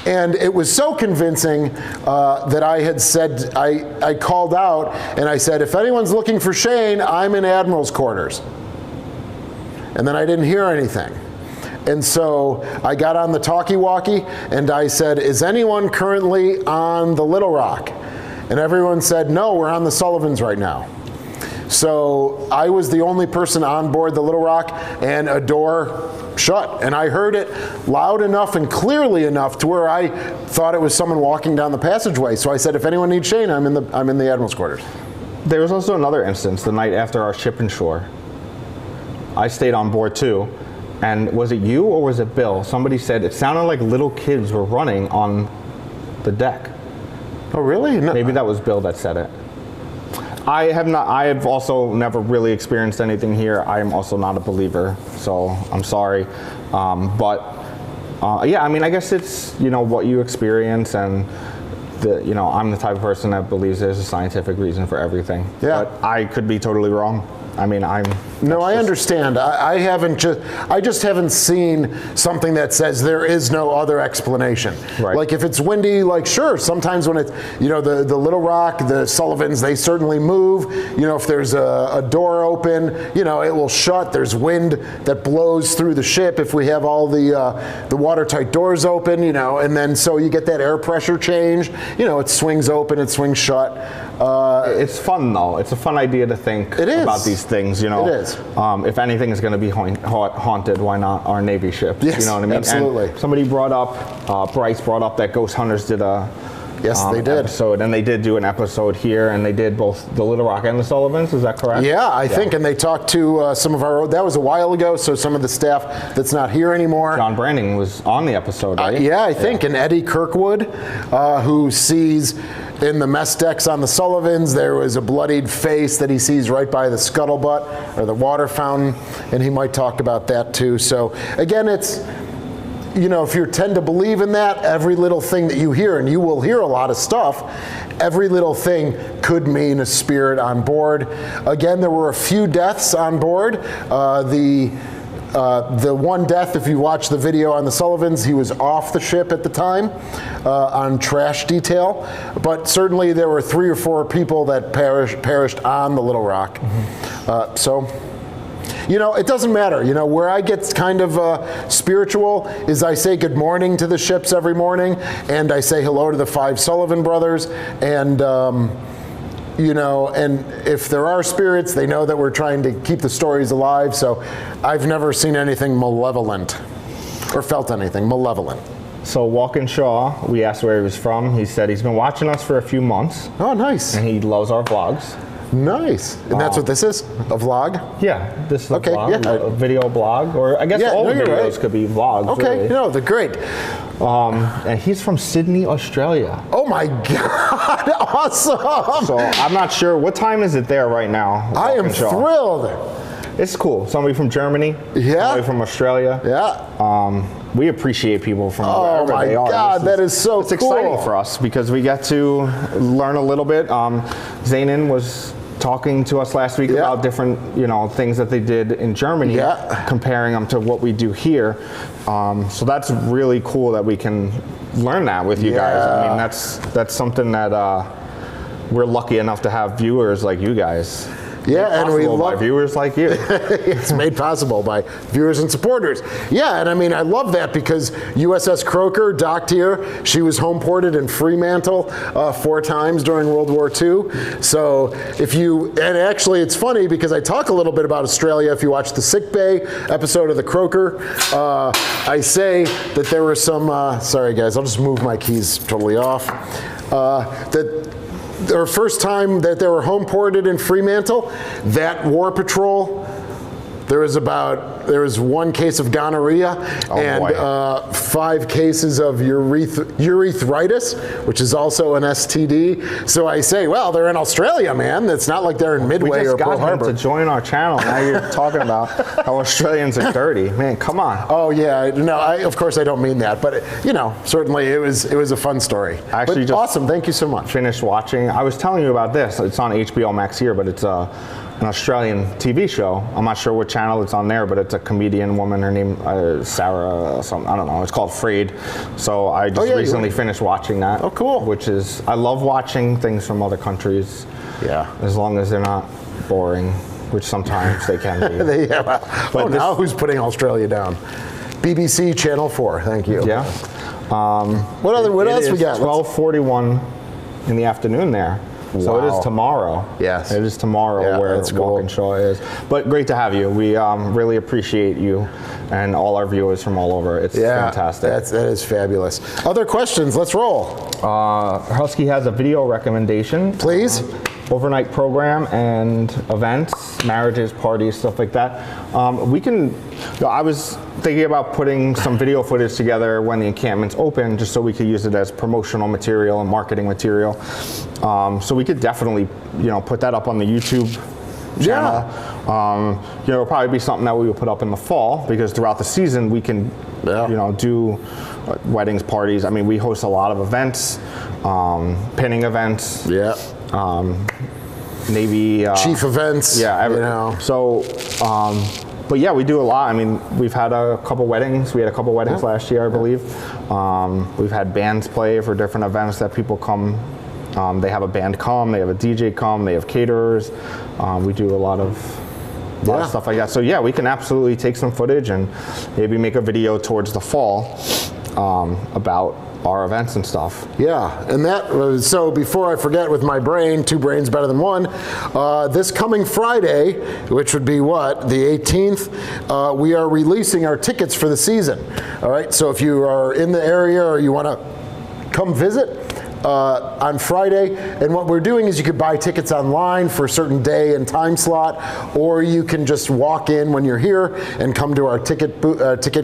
and it was so convincing that I had said, I called out, and I said, if anyone's looking for Shane, I'm in Admiral's quarters. And then I didn't hear anything. And so I got on the talkie-walkie, and I said, is anyone currently on the Little Rock? And everyone said, no, we're on the Sullivans right now. So I was the only person on board the Little Rock, and a door shut. And I heard it loud enough and clearly enough to where I thought it was someone walking down the passageway. So I said, if anyone needs Shane, I'm in the Admiral's quarters. There was also another instance the night after our ship and shore. I stayed on board too. And was it you or was it Bill? Somebody said it sounded like little kids were running on the deck. Oh, really? No. Maybe that was Bill that said it. I have also never really experienced anything here. I am also not a believer, so I'm sorry. Yeah, I mean, I guess it's, what you experience, and I'm the type of person that believes there's a scientific reason for everything. Yeah. But I could be totally wrong. I mean, No, I understand. I just haven't seen something that says there is no other explanation. Right. Like if it's windy, like sure, sometimes when it's, the Little Rock, the Sullivans, they certainly move. If there's a door open, it will shut. There's wind that blows through the ship if we have all the watertight doors open, and then so you get that air pressure change. It swings open, it swings shut. It's fun though. It's a fun idea to think about these things. You know, it is. If anything is going to be haunted, why not our Navy ship? Yes, you know what I mean? absolutely. And somebody brought up, Bryce brought up that Ghost Hunters did a. Yes, they did. Episode, and they did do an episode here, and they did both the Little Rock and the Sullivans. Is that correct? Yeah, I think, and they talked to some of our. That was a while ago, so some of the staff that's not here anymore. John Branding was on the episode, right? Yeah, I think, and Eddie Kirkwood, who sees in the mess decks on the Sullivans, there was a bloodied face that he sees right by the scuttlebutt or the water fountain, and he might talk about that too. So again, it's. You know, if you tend to believe in that, every little thing that you hear, and you will hear a lot of stuff, every little thing could mean a spirit on board. Again, there were a few deaths on board. The one death, if you watch the video on the Sullivans, he was off the ship at the time on trash detail. But certainly there were 3 or 4 people that perished on the Little Rock. So. You know, it doesn't matter. You know, where I get kind of spiritual is I say good morning to the ships every morning, and I say hello to the 5 Sullivan brothers, and you know, and if there are spirits, they know that we're trying to keep the stories alive. So I've never seen anything malevolent or felt anything malevolent. So Walkinshaw, we asked where he was from. He said he's been watching us for a few months. Oh, nice. And he loves our vlogs. Nice. And that's what this is? A vlog? Yeah, this is a vlog, yeah. a video blog, or I guess all the videos could be vlogs. Okay, really. no, they're great. And he's from Sydney, Australia. Oh my God, awesome. So I'm not sure, what time is it there right now? I am thrilled. It's cool. Somebody from Germany, somebody from Australia. Yeah. We appreciate people from wherever they are. Oh my God, that is so cool. It's exciting for us because we get to learn a little bit. Zaynan was talking to us last week about different, you know, things that they did in Germany, comparing them to what we do here. So that's really cool that we can learn that with you guys. I mean, that's something that we're lucky enough to have viewers like you guys. Yeah, and we love viewers like you. It's made possible by viewers and supporters. Yeah, and I mean, I love that because USS Croker docked here. She was home ported in Fremantle 4 times during World War II. So if you, and actually it's funny because I talk a little bit about Australia. If you watch the Sick Bay episode of the Croker, I say that there were some, sorry guys, I'll just move my keys totally off, that their first time that they were home ported in Fremantle, that war patrol, there was 1 case of gonorrhea and 5 cases of urethritis, which is also an STD. So I say, well, they're in Australia, man. It's not like they're in Midway or Pearl Harbor. We just got him to join our channel. Now you're talking about how Australians are dirty. Man, come on. Oh yeah, no, of course I don't mean that, but you know, certainly it was a fun story. Actually, just awesome. Thank you so much. Finished watching. I was telling you about this. It's on HBO Max here, but it's an Australian TV show. I'm not sure what channel it's on there, but it's a comedian woman. Her name Sarah something. I don't know. It's called Frayed. So I just recently finished watching that. Oh, cool. Which is, I love watching things from other countries. Yeah. As long as they're not boring, which sometimes they can be. But now who's putting Australia down? BBC Channel 4. Thank you. Yeah. What else we got? 12:41 in the afternoon there. Wow. So it is tomorrow. Yes. It is tomorrow where Walkinshaw is. But great to have you. We really appreciate you and all our viewers from all over. It's fantastic. That is fabulous. Other questions? Let's roll. Husky has a video recommendation. Please. Overnight program and events, marriages, parties, stuff like that. I was thinking about putting some video footage together when the encampment's open, just so we could use it as promotional material and marketing material. So we could definitely, put that up on the YouTube channel. It'll probably be something that we will put up in the fall, because throughout the season we can, do weddings, parties. I mean, we host a lot of events, pinning events. Yeah. Navy chief events. Yeah, So, but yeah, we do a lot. I mean, we've had a couple weddings. We had a couple weddings last year, I believe. We've had bands play for different events that people come. They have a band come. They have a DJ come. They have caterers. We do a lot of stuff like that. So yeah, we can absolutely take some footage and maybe make a video towards the fall about our events and stuff. Yeah, and so before I forget with my brain, two brains better than one, this coming Friday, which would be what, the 18th, we are releasing our tickets for the season. All right, so if you are in the area or you want to come visit, on Friday, and what we're doing is you could buy tickets online for a certain day and time slot, or you can just walk in when you're here and come to our ticket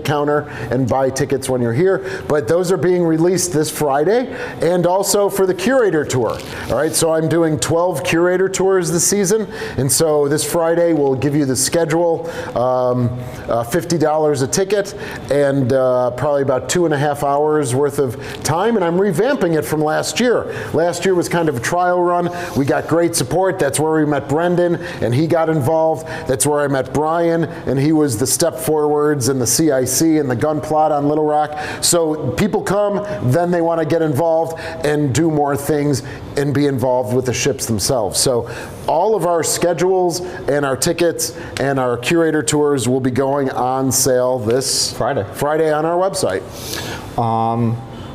counter and buy tickets when you're here. But those are being released this Friday, and also for the curator tour. All right, so I'm doing 12 curator tours this season, and so this Friday we'll give you the schedule, $50 a ticket, and probably about 2.5 hours worth of time, and I'm revamping it from last year. Last year was kind of a trial run. We got great support. That's where we met Brendan, and he got involved. That's where I met Brian, and he was the Step Forwards and the CIC and the gun plot on Little Rock. So people come, then they want to get involved and do more things and be involved with the ships themselves. So all of our schedules and our tickets and our curator tours will be going on sale this Friday on our website.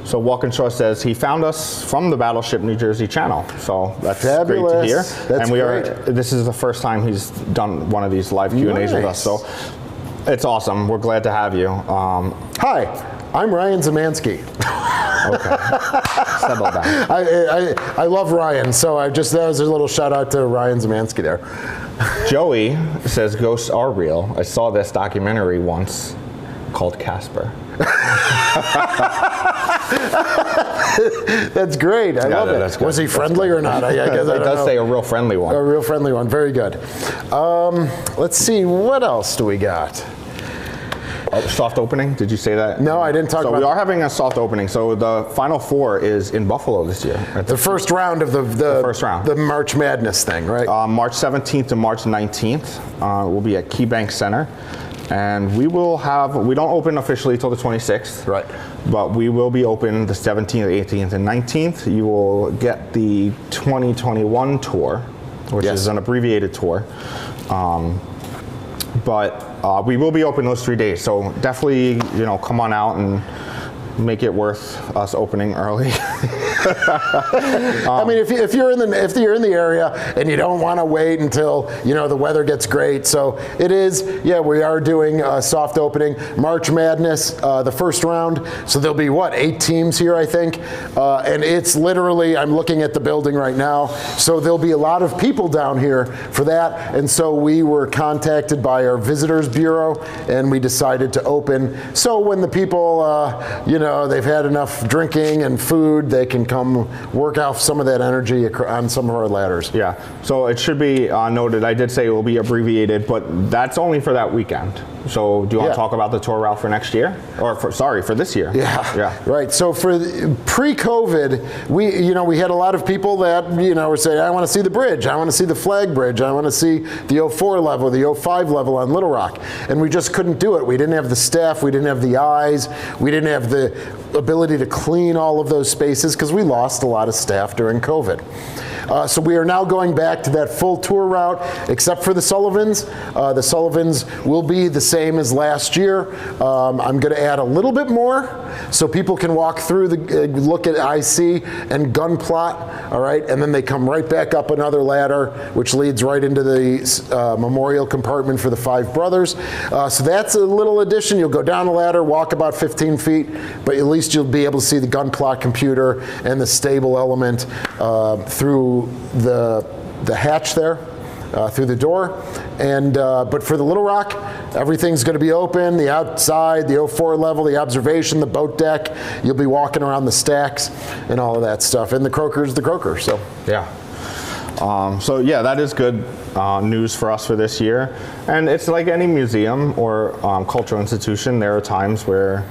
So Walkinshaw says he found us from the Battleship New Jersey channel. So that's Fabulous. Great to hear. That's and great. This is the first time he's done one of these live Q&As with us. So it's awesome. We're glad to have you. Hi, I'm Ryan Zemansky. Okay. Settle down. I love Ryan, so that was a little shout out to Ryan Zemansky there. Joey says ghosts are real. I saw this documentary once called Casper. That's great. I love it. Was he friendly or not? I guess it does say a real friendly one. A real friendly one. Very good. Let's see. What else do we got? Soft opening? Did you say that? No, I didn't talk about. So we are having a soft opening. So the Final Four is in Buffalo this year. The first round of the first round, the March Madness thing, right? March 17th to March 19th. We'll be at KeyBank Center. And we don't open officially till the 26th. Right. But we will be open the 17th, 18th, and 19th. You will get the 2021 tour, which is an abbreviated tour. But we will be open those 3 days. So definitely, come on out and make it worth us opening early. I mean, if you're in the area and you don't want to wait until the weather gets great, so it is. Yeah, we are doing a soft opening. March Madness, the first round. So there'll be 8 teams here, I think, and it's literally. I'm looking at the building right now. So there'll be a lot of people down here for that, and so we were contacted by our visitors bureau, and we decided to open. So when the people, they've had enough drinking and food, they can come work off some of that energy on some of our ladders. Yeah, so it should be noted, I did say it will be abbreviated, but that's only for that weekend. So do you want to talk about the tour route for next year? Or for this year? Yeah. Right, so for pre-COVID, we had a lot of people that, were saying, I want to see the bridge, I want to see the flag bridge, I want to see the 04 level, the 05 level on Little Rock. And we just couldn't do it. We didn't have the staff, we didn't have the eyes, we didn't have the ability to clean all of those spaces because we lost a lot of staff during COVID. So we are now going back to that full tour route, except for the Sullivans. The Sullivans will be the same as last year. I'm going to add a little bit more so people can walk through look at IC and gun plot, all right, and then they come right back up another ladder, which leads right into the memorial compartment for the 5 brothers. So that's a little addition. You'll go down the ladder, walk about 15 feet, but at least you'll be able to see the gun plot computer and the stable element through the hatch there, through the door. And but for the Little Rock, everything's going to be open. The outside, the 04 level, the observation, the boat deck. You'll be walking around the stacks and all of that stuff. And the croaker's the croaker. So yeah. That is good news for us for this year. And it's like any museum or cultural institution. There are times where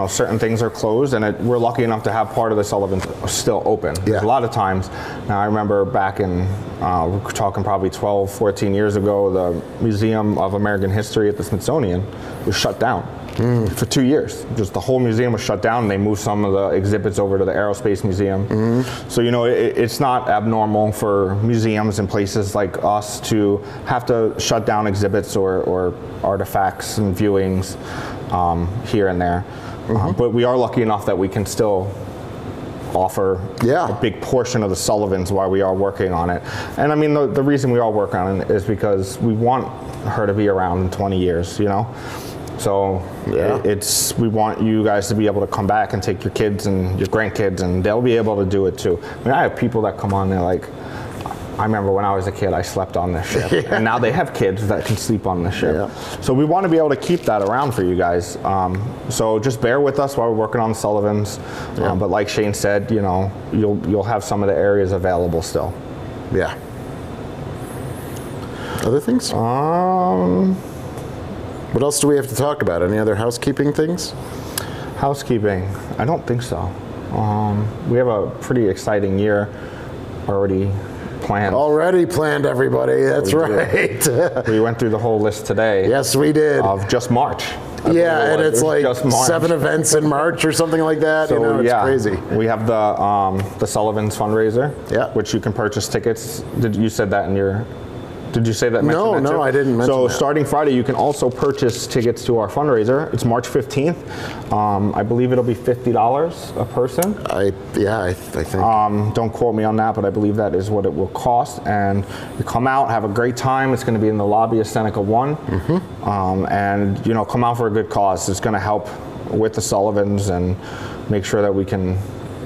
certain things are closed, and we're lucky enough to have part of the Sullivans still open. Yeah. A lot of times. Now, I remember back in, we're talking probably 12, 14 years ago, the Museum of American History at the Smithsonian was shut down for 2 years. Just the whole museum was shut down, and they moved some of the exhibits over to the Aerospace Museum. So, it's not abnormal for museums and places like us to have to shut down exhibits or artifacts and viewings here and there. But we are lucky enough that we can still offer a big portion of the Sullivans while we are working on it. And I mean, the reason we are working on it is because we want her to be around in 20 years, you know? So we want you guys to be able to come back and take your kids and your grandkids, and they'll be able to do it too. I mean, I have people that come on, they're like, I remember when I was a kid, I slept on this ship. And now they have kids that can sleep on the ship. So we want to be able to keep that around for you guys. So just bear with us while we're working on the Sullivans. But like Shane said, you know, you'll have some of the areas available still. Yeah. Other things? What else do we have to talk about? Any other housekeeping things? Housekeeping? I don't think so. We have a pretty exciting year already planned. Already planned, everybody. That's right. We went through the whole list today. Yes, we did. Of just March. Yeah, and it's like 7 events in March or something like that. So, you know, it's crazy. We have the Sullivan's fundraiser, which you can purchase tickets. You said that in your... Did you say that? No, I didn't mention that. So starting Friday, you can also purchase tickets to our fundraiser. It's March 15th. I believe it'll be $50 a person. I think. Don't quote me on that, but I believe that is what it will cost. And you come out, have a great time. It's going to be in the lobby of Seneca 1. And, you know, come out for a good cause. It's going to help with the Sullivans and make sure that we can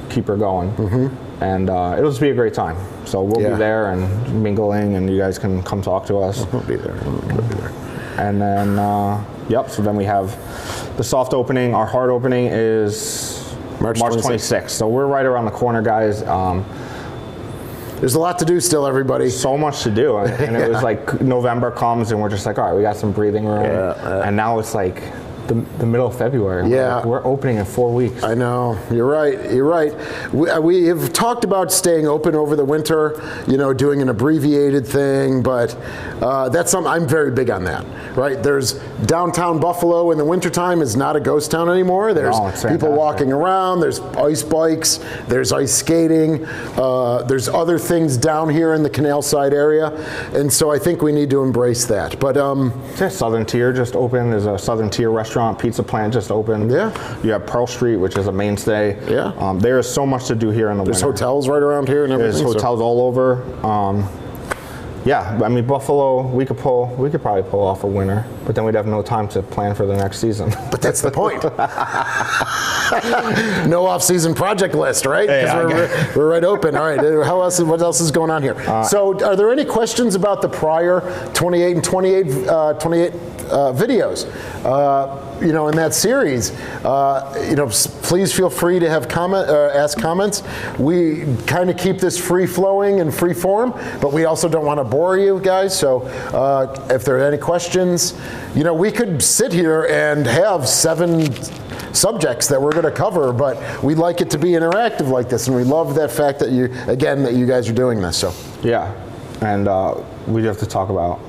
keep her going. And it'll just be a great time. So we'll be there and mingling, and you guys can come talk to us. We'll be there. And then, so then we have the soft opening. Our hard opening is March 26th. So we're right around the corner, guys. There's a lot to do still, everybody. So much to do. And it was like November comes, and we're just like, all right, we got some breathing room. And now it's like the middle of February. We're opening in 4 weeks. I know. You're right. We have talked about staying open over the winter, you know, doing an abbreviated thing, but that's something I'm very big on that, right? There's downtown Buffalo in the wintertime is not a ghost town anymore. There's people walking around, there's ice bikes, there's ice skating, there's other things down here in the Canal Side area, and so I think we need to embrace that. But Southern Tier just opened. There's a Southern Tier restaurant, pizza plant just opened. You have Pearl Street, which is a mainstay. There is so much to do here in the winter. There's hotels right around here and everything. There's hotels all over. I mean, Buffalo, we could probably pull off a winter, but then we'd have no time to plan for the next season. But that's the point. No off-season project list, right? Because we're right open. All right. What else is going on here? So, are there any questions about the prior 28 and 28 videos? You know, in that series, you know, please feel free to have ask comments. We kind of keep this free flowing and free form, but we also don't want to bore you guys. So if there are any questions, you know, we could sit here and have 7 subjects that we're going to cover, but we like it to be interactive like this, and we love that fact that you guys are doing this. So and we have to talk about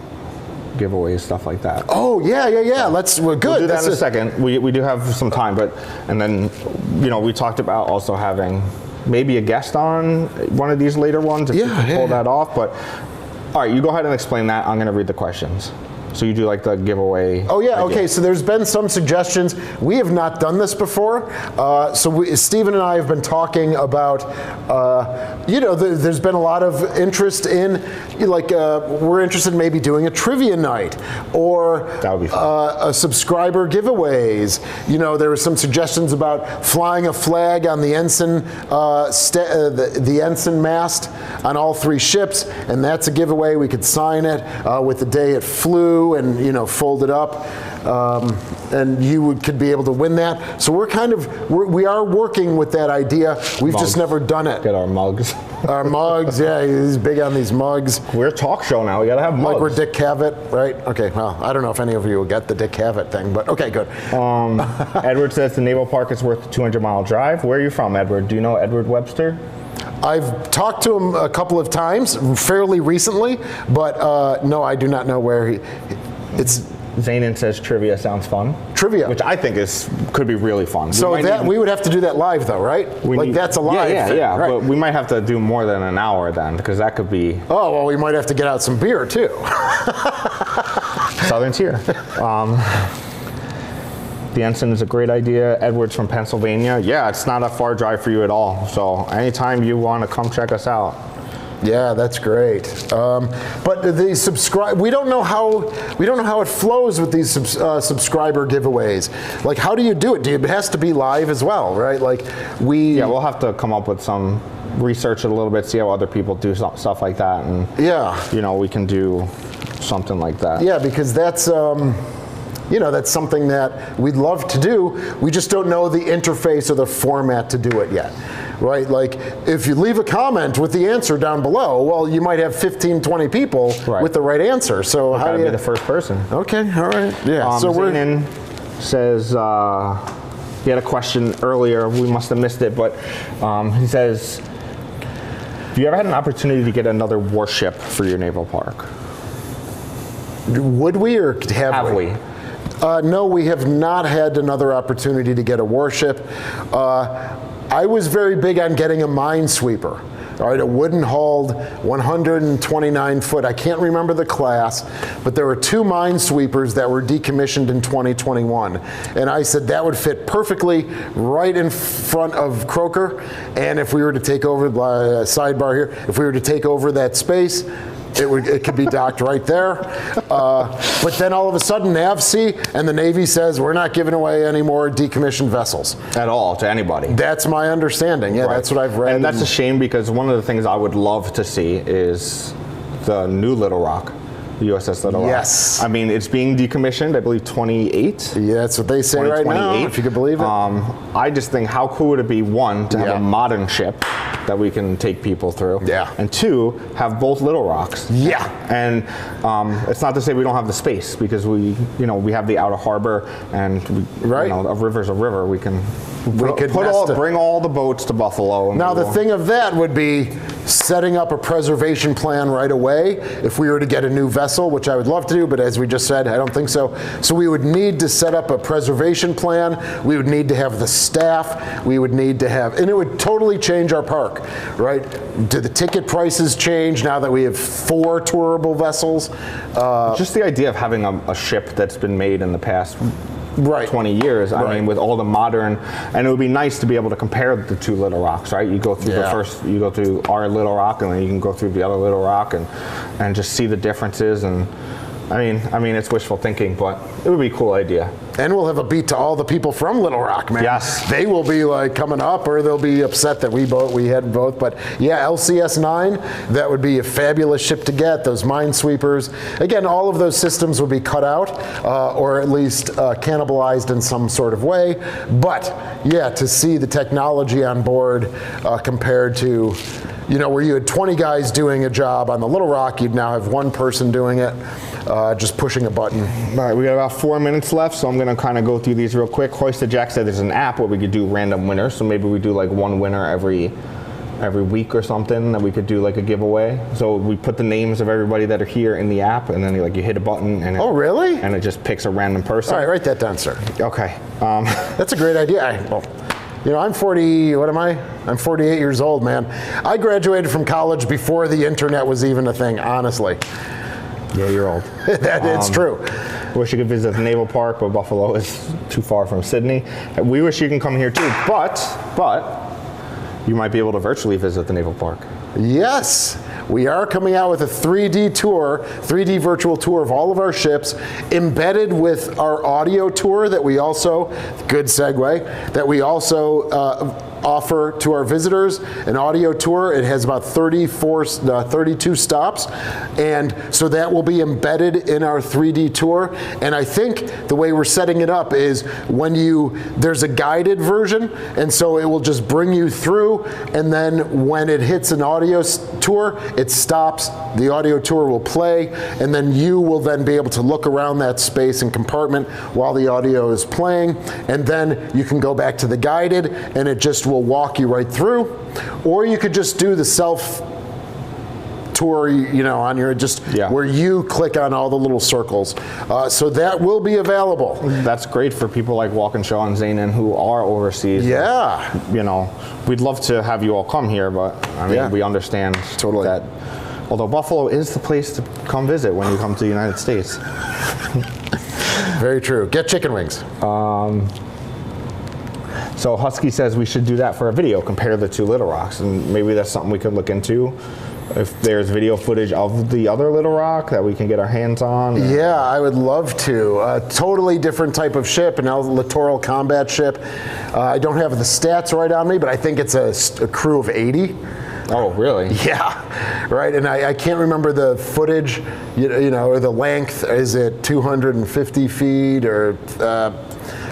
giveaways, stuff like that. Oh yeah. We're good. We'll do that in a second. We do have some time, and then, you know, we talked about also having maybe a guest on one of these later ones if you can pull that off. But all right, you go ahead and explain that. I'm going to read the questions. So you do like the giveaway. Oh yeah, idea. Okay, so there's been some suggestions. We have not done this before. Stephen and I have been talking about, you know, there's been a lot of interest in, like, we're interested in maybe doing a trivia night or that would be fun. A subscriber giveaways. You know, there were some suggestions about flying a flag on the ensign, the ensign mast on all 3 ships, and that's a giveaway. We could sign it with the day it flew, and, you know, fold it up, and you could be able to win that. So we are working with that idea. We've just never done it. Get our mugs. Our mugs, he's big on these mugs. We're a talk show now. We gotta have mugs. Like we're Dick Cavett, right? Okay. Well, I don't know if any of you will get the Dick Cavett thing, but okay, good. Edward says the naval park is worth a 200-mile drive. Where are you from, Edward? Do you know Edward Webster? I've talked to him a couple of times, fairly recently, but no, I do not know where it's. Zanin says trivia sounds fun. Trivia, which I think could be really fun. So we would have to do that live, though, right? That's a live thing. Yeah. Right. But we might have to do more than an hour then, because that could be. Oh well, we might have to get out some beer too. Southern Tier. The Ensign is a great idea. Edward's from Pennsylvania. Yeah, it's not a far drive for you at all. So anytime you want to come check us out. Yeah, that's great. But the subscribe, we don't know how it flows with these subscriber giveaways. Like, how do you do it? It has to be live as well, right? Like Yeah, we'll have to come up with some research it a little bit, see how other people do stuff like that, and we can do something like that. Yeah, because that's that's something that we'd love to do. We just don't know the interface or the format to do it yet. Right? Like, if you leave a comment with the answer down below, well, you might have 15, 20 people with the right answer. So how do you be the first person? Okay, all right. Yeah. So Zainin says he had a question earlier. We must have missed it, but he says, have you ever had an opportunity to get another warship for your naval park? Would we, or have we? No, we have not had another opportunity to get a warship. I was very big on getting a minesweeper. All right, a wooden-hulled, 129-foot, I can't remember the class, but there were 2 minesweepers that were decommissioned in 2021. And I said that would fit perfectly right in front of Croker. And if we were to take over, sidebar here, if we were to take over that space, it could be docked right there. But then all of a sudden, NAVSEA and the Navy says, we're not giving away any more decommissioned vessels. At all, to anybody. That's my understanding. Yeah, that's what I've read. And that's a shame, because one of the things I would love to see is the new Little Rock. The USS Littoral. Yes. I mean, it's being decommissioned, I believe 28. Yeah, that's what they say right now, if you could believe it. I just think, how cool would it be, one, to have a modern ship that we can take people through. Yeah. And 2, have both Little Rocks. Yeah. And it's not to say we don't have the space, because we have the outer harbor, and a river's a river. We can bring all the boats to Buffalo. Now the thing of that would be setting up a preservation plan right away if we were to get a new vessel, which I would love to do, but as we just said, I don't think so. So we would need to set up a preservation plan. We would need to have the staff. We would need to have, and it would totally change our park, right? Do the ticket prices change now that we have 4 tourable vessels? Just the idea of having a ship that's been made in the past 20 years. I mean, with all the modern, and it would be nice to be able to compare the 2 Little Rocks, right? You go through you go through our Little Rock, and then you can go through the other Little Rock, and just see the differences. And I mean, it's wishful thinking, but it would be a cool idea. And we'll have a beat to all the people from Little Rock, man. Yes. They will be like coming up, or they'll be upset that we had both. But yeah, LCS 9, that would be a fabulous ship to get. Those minesweepers. Again, all of those systems would be cut out, or at least cannibalized in some sort of way. But yeah, to see the technology on board compared to, where you had 20 guys doing a job on the Little Rock, you'd now have 1 person doing it, just pushing a button. All right, we got about 4 minutes left, so I'm going to kind of go through these real quick. Hoisted Jack said there's an app where we could do random winners, so maybe we do like 1 winner every week or something, that we could do like a giveaway. So we put the names of everybody that are here in the app, and then you hit a button, and really? And it just picks a random person. All right, write that down, sir. Okay. That's a great idea. I'm 40, what am I? I'm 48 years old, man. I graduated from college before the internet was even a thing, honestly. Yeah, you're old. It's true. Wish you could visit the Naval Park, but Buffalo is too far from Sydney. We wish you can come here too, but you might be able to virtually visit the Naval Park. Yes. We are coming out with a 3D tour, 3D virtual tour of all of our ships, embedded with our audio tour that we also, good segue, that we also offer to our visitors, an audio tour. It has about 32 stops, and so that will be embedded in our 3D tour. And I think the way we're setting it up is there's a guided version, and so it will just bring you through, and then when it hits an audio tour, it stops, the audio tour will play, and then you will then be able to look around that space and compartment while the audio is playing, and then you can go back to the guided, and it just will walk you right through. Or you could just do the self tour, on your where you click on all the little circles. So that will be available. That's great for people like Walkinshaw and Zainin who are overseas. Yeah. We'd love to have you all come here, but we understand that. Although Buffalo is the place to come visit when you come to the United States. Very true. Get chicken wings. So Husky says we should do that for a video, compare the two Little Rocks, and maybe that's something we could look into. If there's video footage of the other Little Rock that we can get our hands on. Yeah, I would love to. A totally different type of ship, an Littoral combat ship. I don't have the stats right on me, but I think it's a crew of 80. Oh, really? Yeah, right. And I can't remember the footage, or the length. Is it 250 feet or?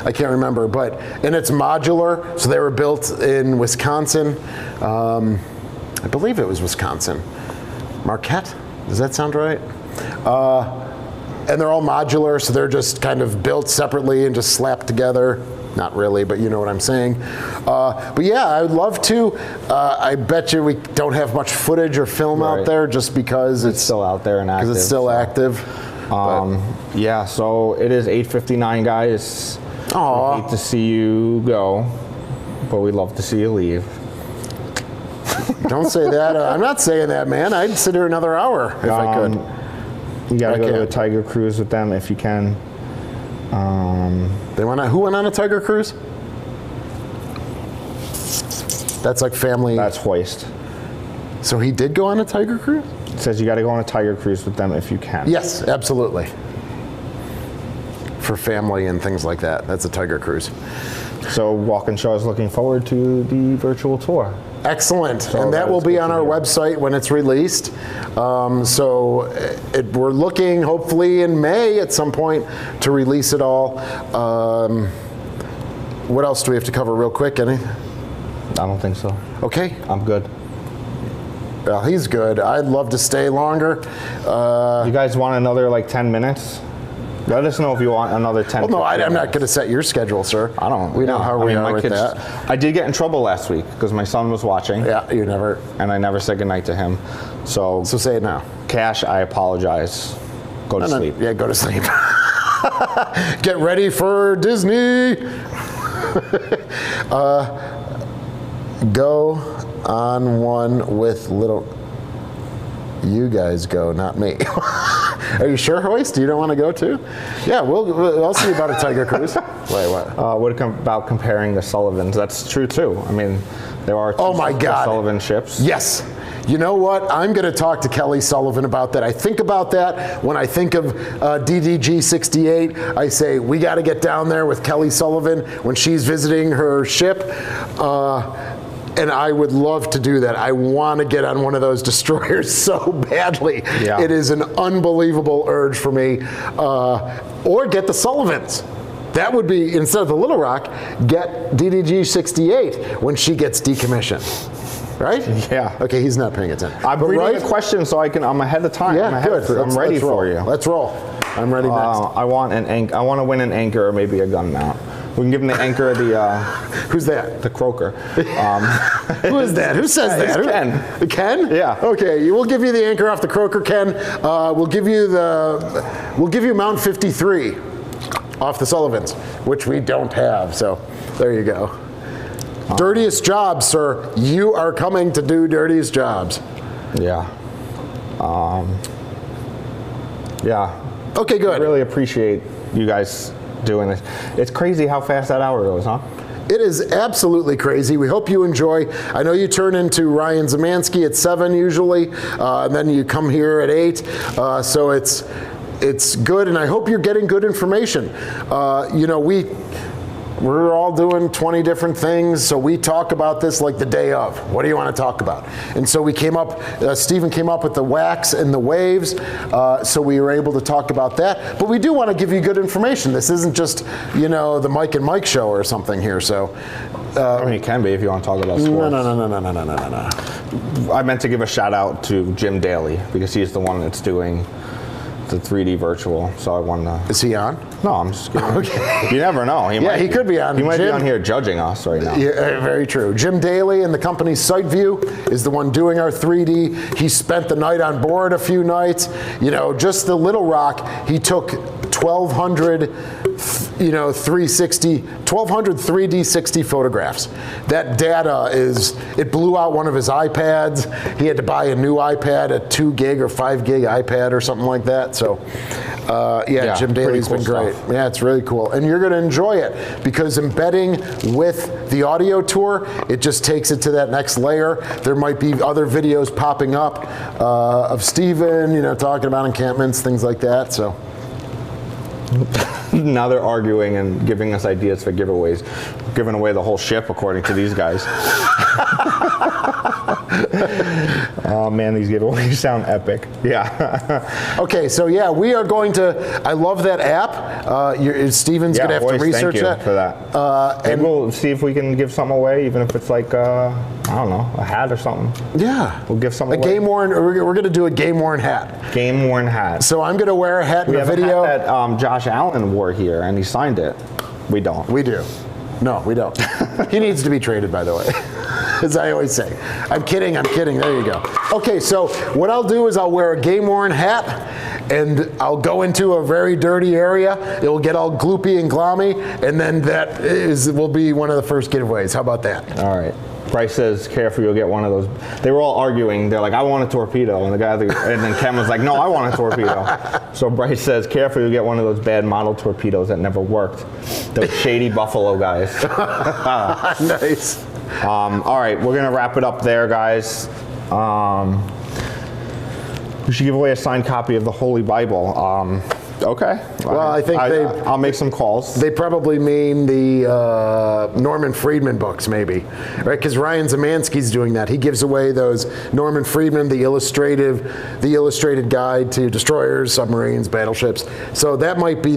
I can't remember, and it's modular, so they were built in Wisconsin. I believe it was Wisconsin. Marquette, does that sound right? And they're all modular, so they're just kind of built separately and just slapped together. Not really, but you know what I'm saying. But yeah, I would love to. I bet you we don't have much footage or film out there just because it's still out there and active. Because it's still active. Yeah, so it is 8:59, guys. Aww. We hate to see you go, but we'd love to see you leave. Don't say that. I'm not saying that, man. I'd sit here another hour if I could. You gotta go to a Tiger Cruise with them if you can. Who went on a Tiger Cruise? That's like family. That's Hoist. So he did go on a Tiger Cruise? It says you gotta go on a Tiger Cruise with them if you can. Yes, absolutely. For family and things like that. That's a Tiger Cruise. So Walk and Shaw is looking forward to the virtual tour. Excellent, and that will be on our website when it's released. We're looking, hopefully in May at some point, to release it all. What else do we have to cover real quick, Kenny? I don't think so. Okay. I'm good. Well, he's good. I'd love to stay longer. You guys want another like 10 minutes? Let us know if you want another 10 Well, no, I'm minutes. not going to set your schedule, sir. I don't. We know how we are with that. I did get in trouble last week because my son was watching. Yeah, you never. And I never said goodnight to him. So say it now. Cash, I apologize. Go to sleep. Yeah, go to sleep. Get ready for Disney. Go on one with little. You guys go, not me. Are you sure, Hoist? You don't want to go too? Yeah, I'll see about a Tiger Cruise. Wait, what? What about comparing the Sullivans? That's true too. I mean, there are two Sullivan ships. Yes. You know what? I'm going to talk to Kelly Sullivan about that. I think about that when I think of DDG 68. I say, we got to get down there with Kelly Sullivan when she's visiting her ship. And I would love to do that. I want to get on one of those destroyers so badly. Yeah. It is an unbelievable urge for me. Or get the Sullivans. That would be, instead of the Little Rock, get DDG 68 when she gets decommissioned. Right? Yeah. Okay, he's not paying attention. I'm reading the question so I'm ahead of time. Yeah, good. I'm ready for you. Let's roll. I'm ready next. I want to win an anchor or maybe a gun mount. We can give him the anchor of the. Who's that? The croaker. Who is that? Who says that? Ken. Ken? Yeah. Okay, we'll give you the anchor off the croaker, Ken. We'll give you Mount 53 off the Sullivans, which we don't have. So there you go. Dirtiest jobs, sir. You are coming to do dirtiest jobs. Yeah. Yeah. Okay, good. I really appreciate you guys doing this. It's crazy how fast that hour goes, huh? It is absolutely crazy. We hope you enjoy. I know you turn into Ryan Zemansky at 7 usually, and then you come here at 8. So it's good, and I hope you're getting good information. We're all doing 20 different things, so we talk about this like the day of. What do you want to talk about? And so we came up, Stephen came up with the wax and the waves, so we were able to talk about that. But we do want to give you good information. This isn't just, the Mike and Mike show or something here. So, I mean, it can be if you want to talk about sports. No. I meant to give a shout out to Jim Daly because he's the one that's doing the 3D virtual, so I wanted to. Is he on? No, I'm just kidding. Okay. You never know. He could be on. He might be on here judging us right now. Yeah, very true. Jim Daly and the company SightView is the one doing our 3D. He spent the night on board a few nights. Just the Little Rock, he took 1,200, 3D60 photographs. That data it blew out one of his iPads. He had to buy a new iPad, a 2 gig or 5 gig iPad or something like that. So, Jim Daly's been great. Stuff. Yeah, it's really cool. And you're going to enjoy it because embedding with the audio tour, it just takes it to that next layer. There might be other videos popping up of Steven, talking about encampments, things like that. So. Now they're arguing and giving us ideas for giveaways. Giving away the whole ship, according to these guys. Oh man, these giveaways sound epic. Yeah. Okay, so yeah, we are going to. I love that app. Steven's going to have to research thank you for that. And we'll see if we can give something away, even if it's like I don't know, a hat or something. Yeah, we'll give something away. Game worn. We're going to do a game worn hat. Game worn hat. So I'm going to wear a hat in the video. We have a hat that Josh Allen wore here, and he signed it. We don't. We do. No, we don't. He needs to be traded, by the way. As I always say. I'm kidding. There you go. Okay, so what I'll do is I'll wear a game-worn hat, and I'll go into a very dirty area. It will get all gloopy and glommy, and then will be one of the first giveaways. How about that? All right. Bryce says, careful, you'll get one of those. They were all arguing. They're like, I want a torpedo. And then Ken was like, no, I want a torpedo. So Bryce says, careful, you'll get one of those bad model torpedoes that never worked. Those shady Buffalo guys. Nice. All right, we're going to wrap it up there, guys. We should give away a signed copy of the Holy Bible. Okay. Well, I think I'll make some calls. They probably mean the Norman Friedman books, maybe, right? Because Ryan Zemansky's doing that. He gives away those Norman Friedman, the illustrated guide to destroyers, submarines, battleships. So that might be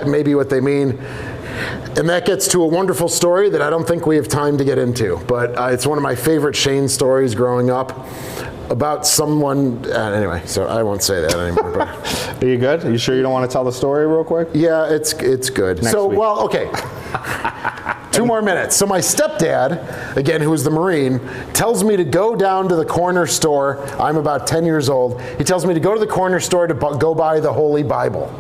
maybe what they mean. And that gets to a wonderful story that I don't think we have time to get into, but it's one of my favorite Shane stories growing up. About someone, anyway, so I won't say that anymore. But. Are you good? Are you sure you don't want to tell the story real quick? Yeah, it's good. Next week. Well, okay. 2 more minutes. So my stepdad, again, who was the Marine, tells me to go down to the corner store. I'm about 10 years old. He tells me to go to the corner store to go buy the Holy Bible.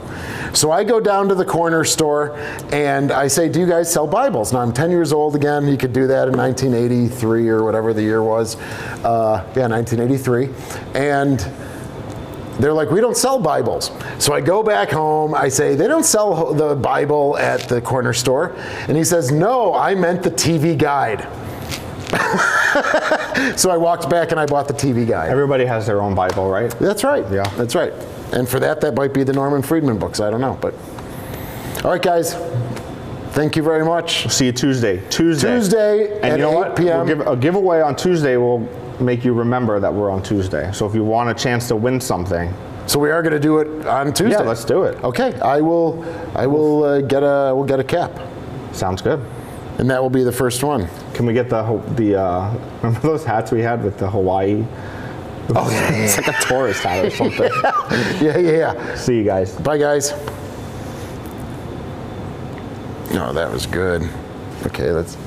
So I go down to the corner store and I say, do you guys sell Bibles? Now I'm 10 years old again. You could do that in 1983 or whatever the year was. 1983. And they're like, we don't sell Bibles. So I go back home. I say, they don't sell the Bible at the corner store. And he says, no, I meant the TV guide. So I walked back and I bought the TV guide. Everybody has their own Bible, right? That's right. Yeah. That's right. And for that might be the Norman Friedman books. I don't know. But all right, guys. Thank you very much. See you Tuesday. Tuesday at 8 p.m. We'll give a giveaway on Tuesday. We'll make you remember that we're on Tuesday. So if you want a chance to win something. So we are going to do it on Tuesday. Yeah, let's do it. Okay. We'll get a cap. Sounds good. And that will be the first one. Can we get the remember those hats we had with the Hawaii? Oh, it's like a tourist hat or something. Yeah. See you guys. Bye, guys. Oh, that was good. Okay, let's.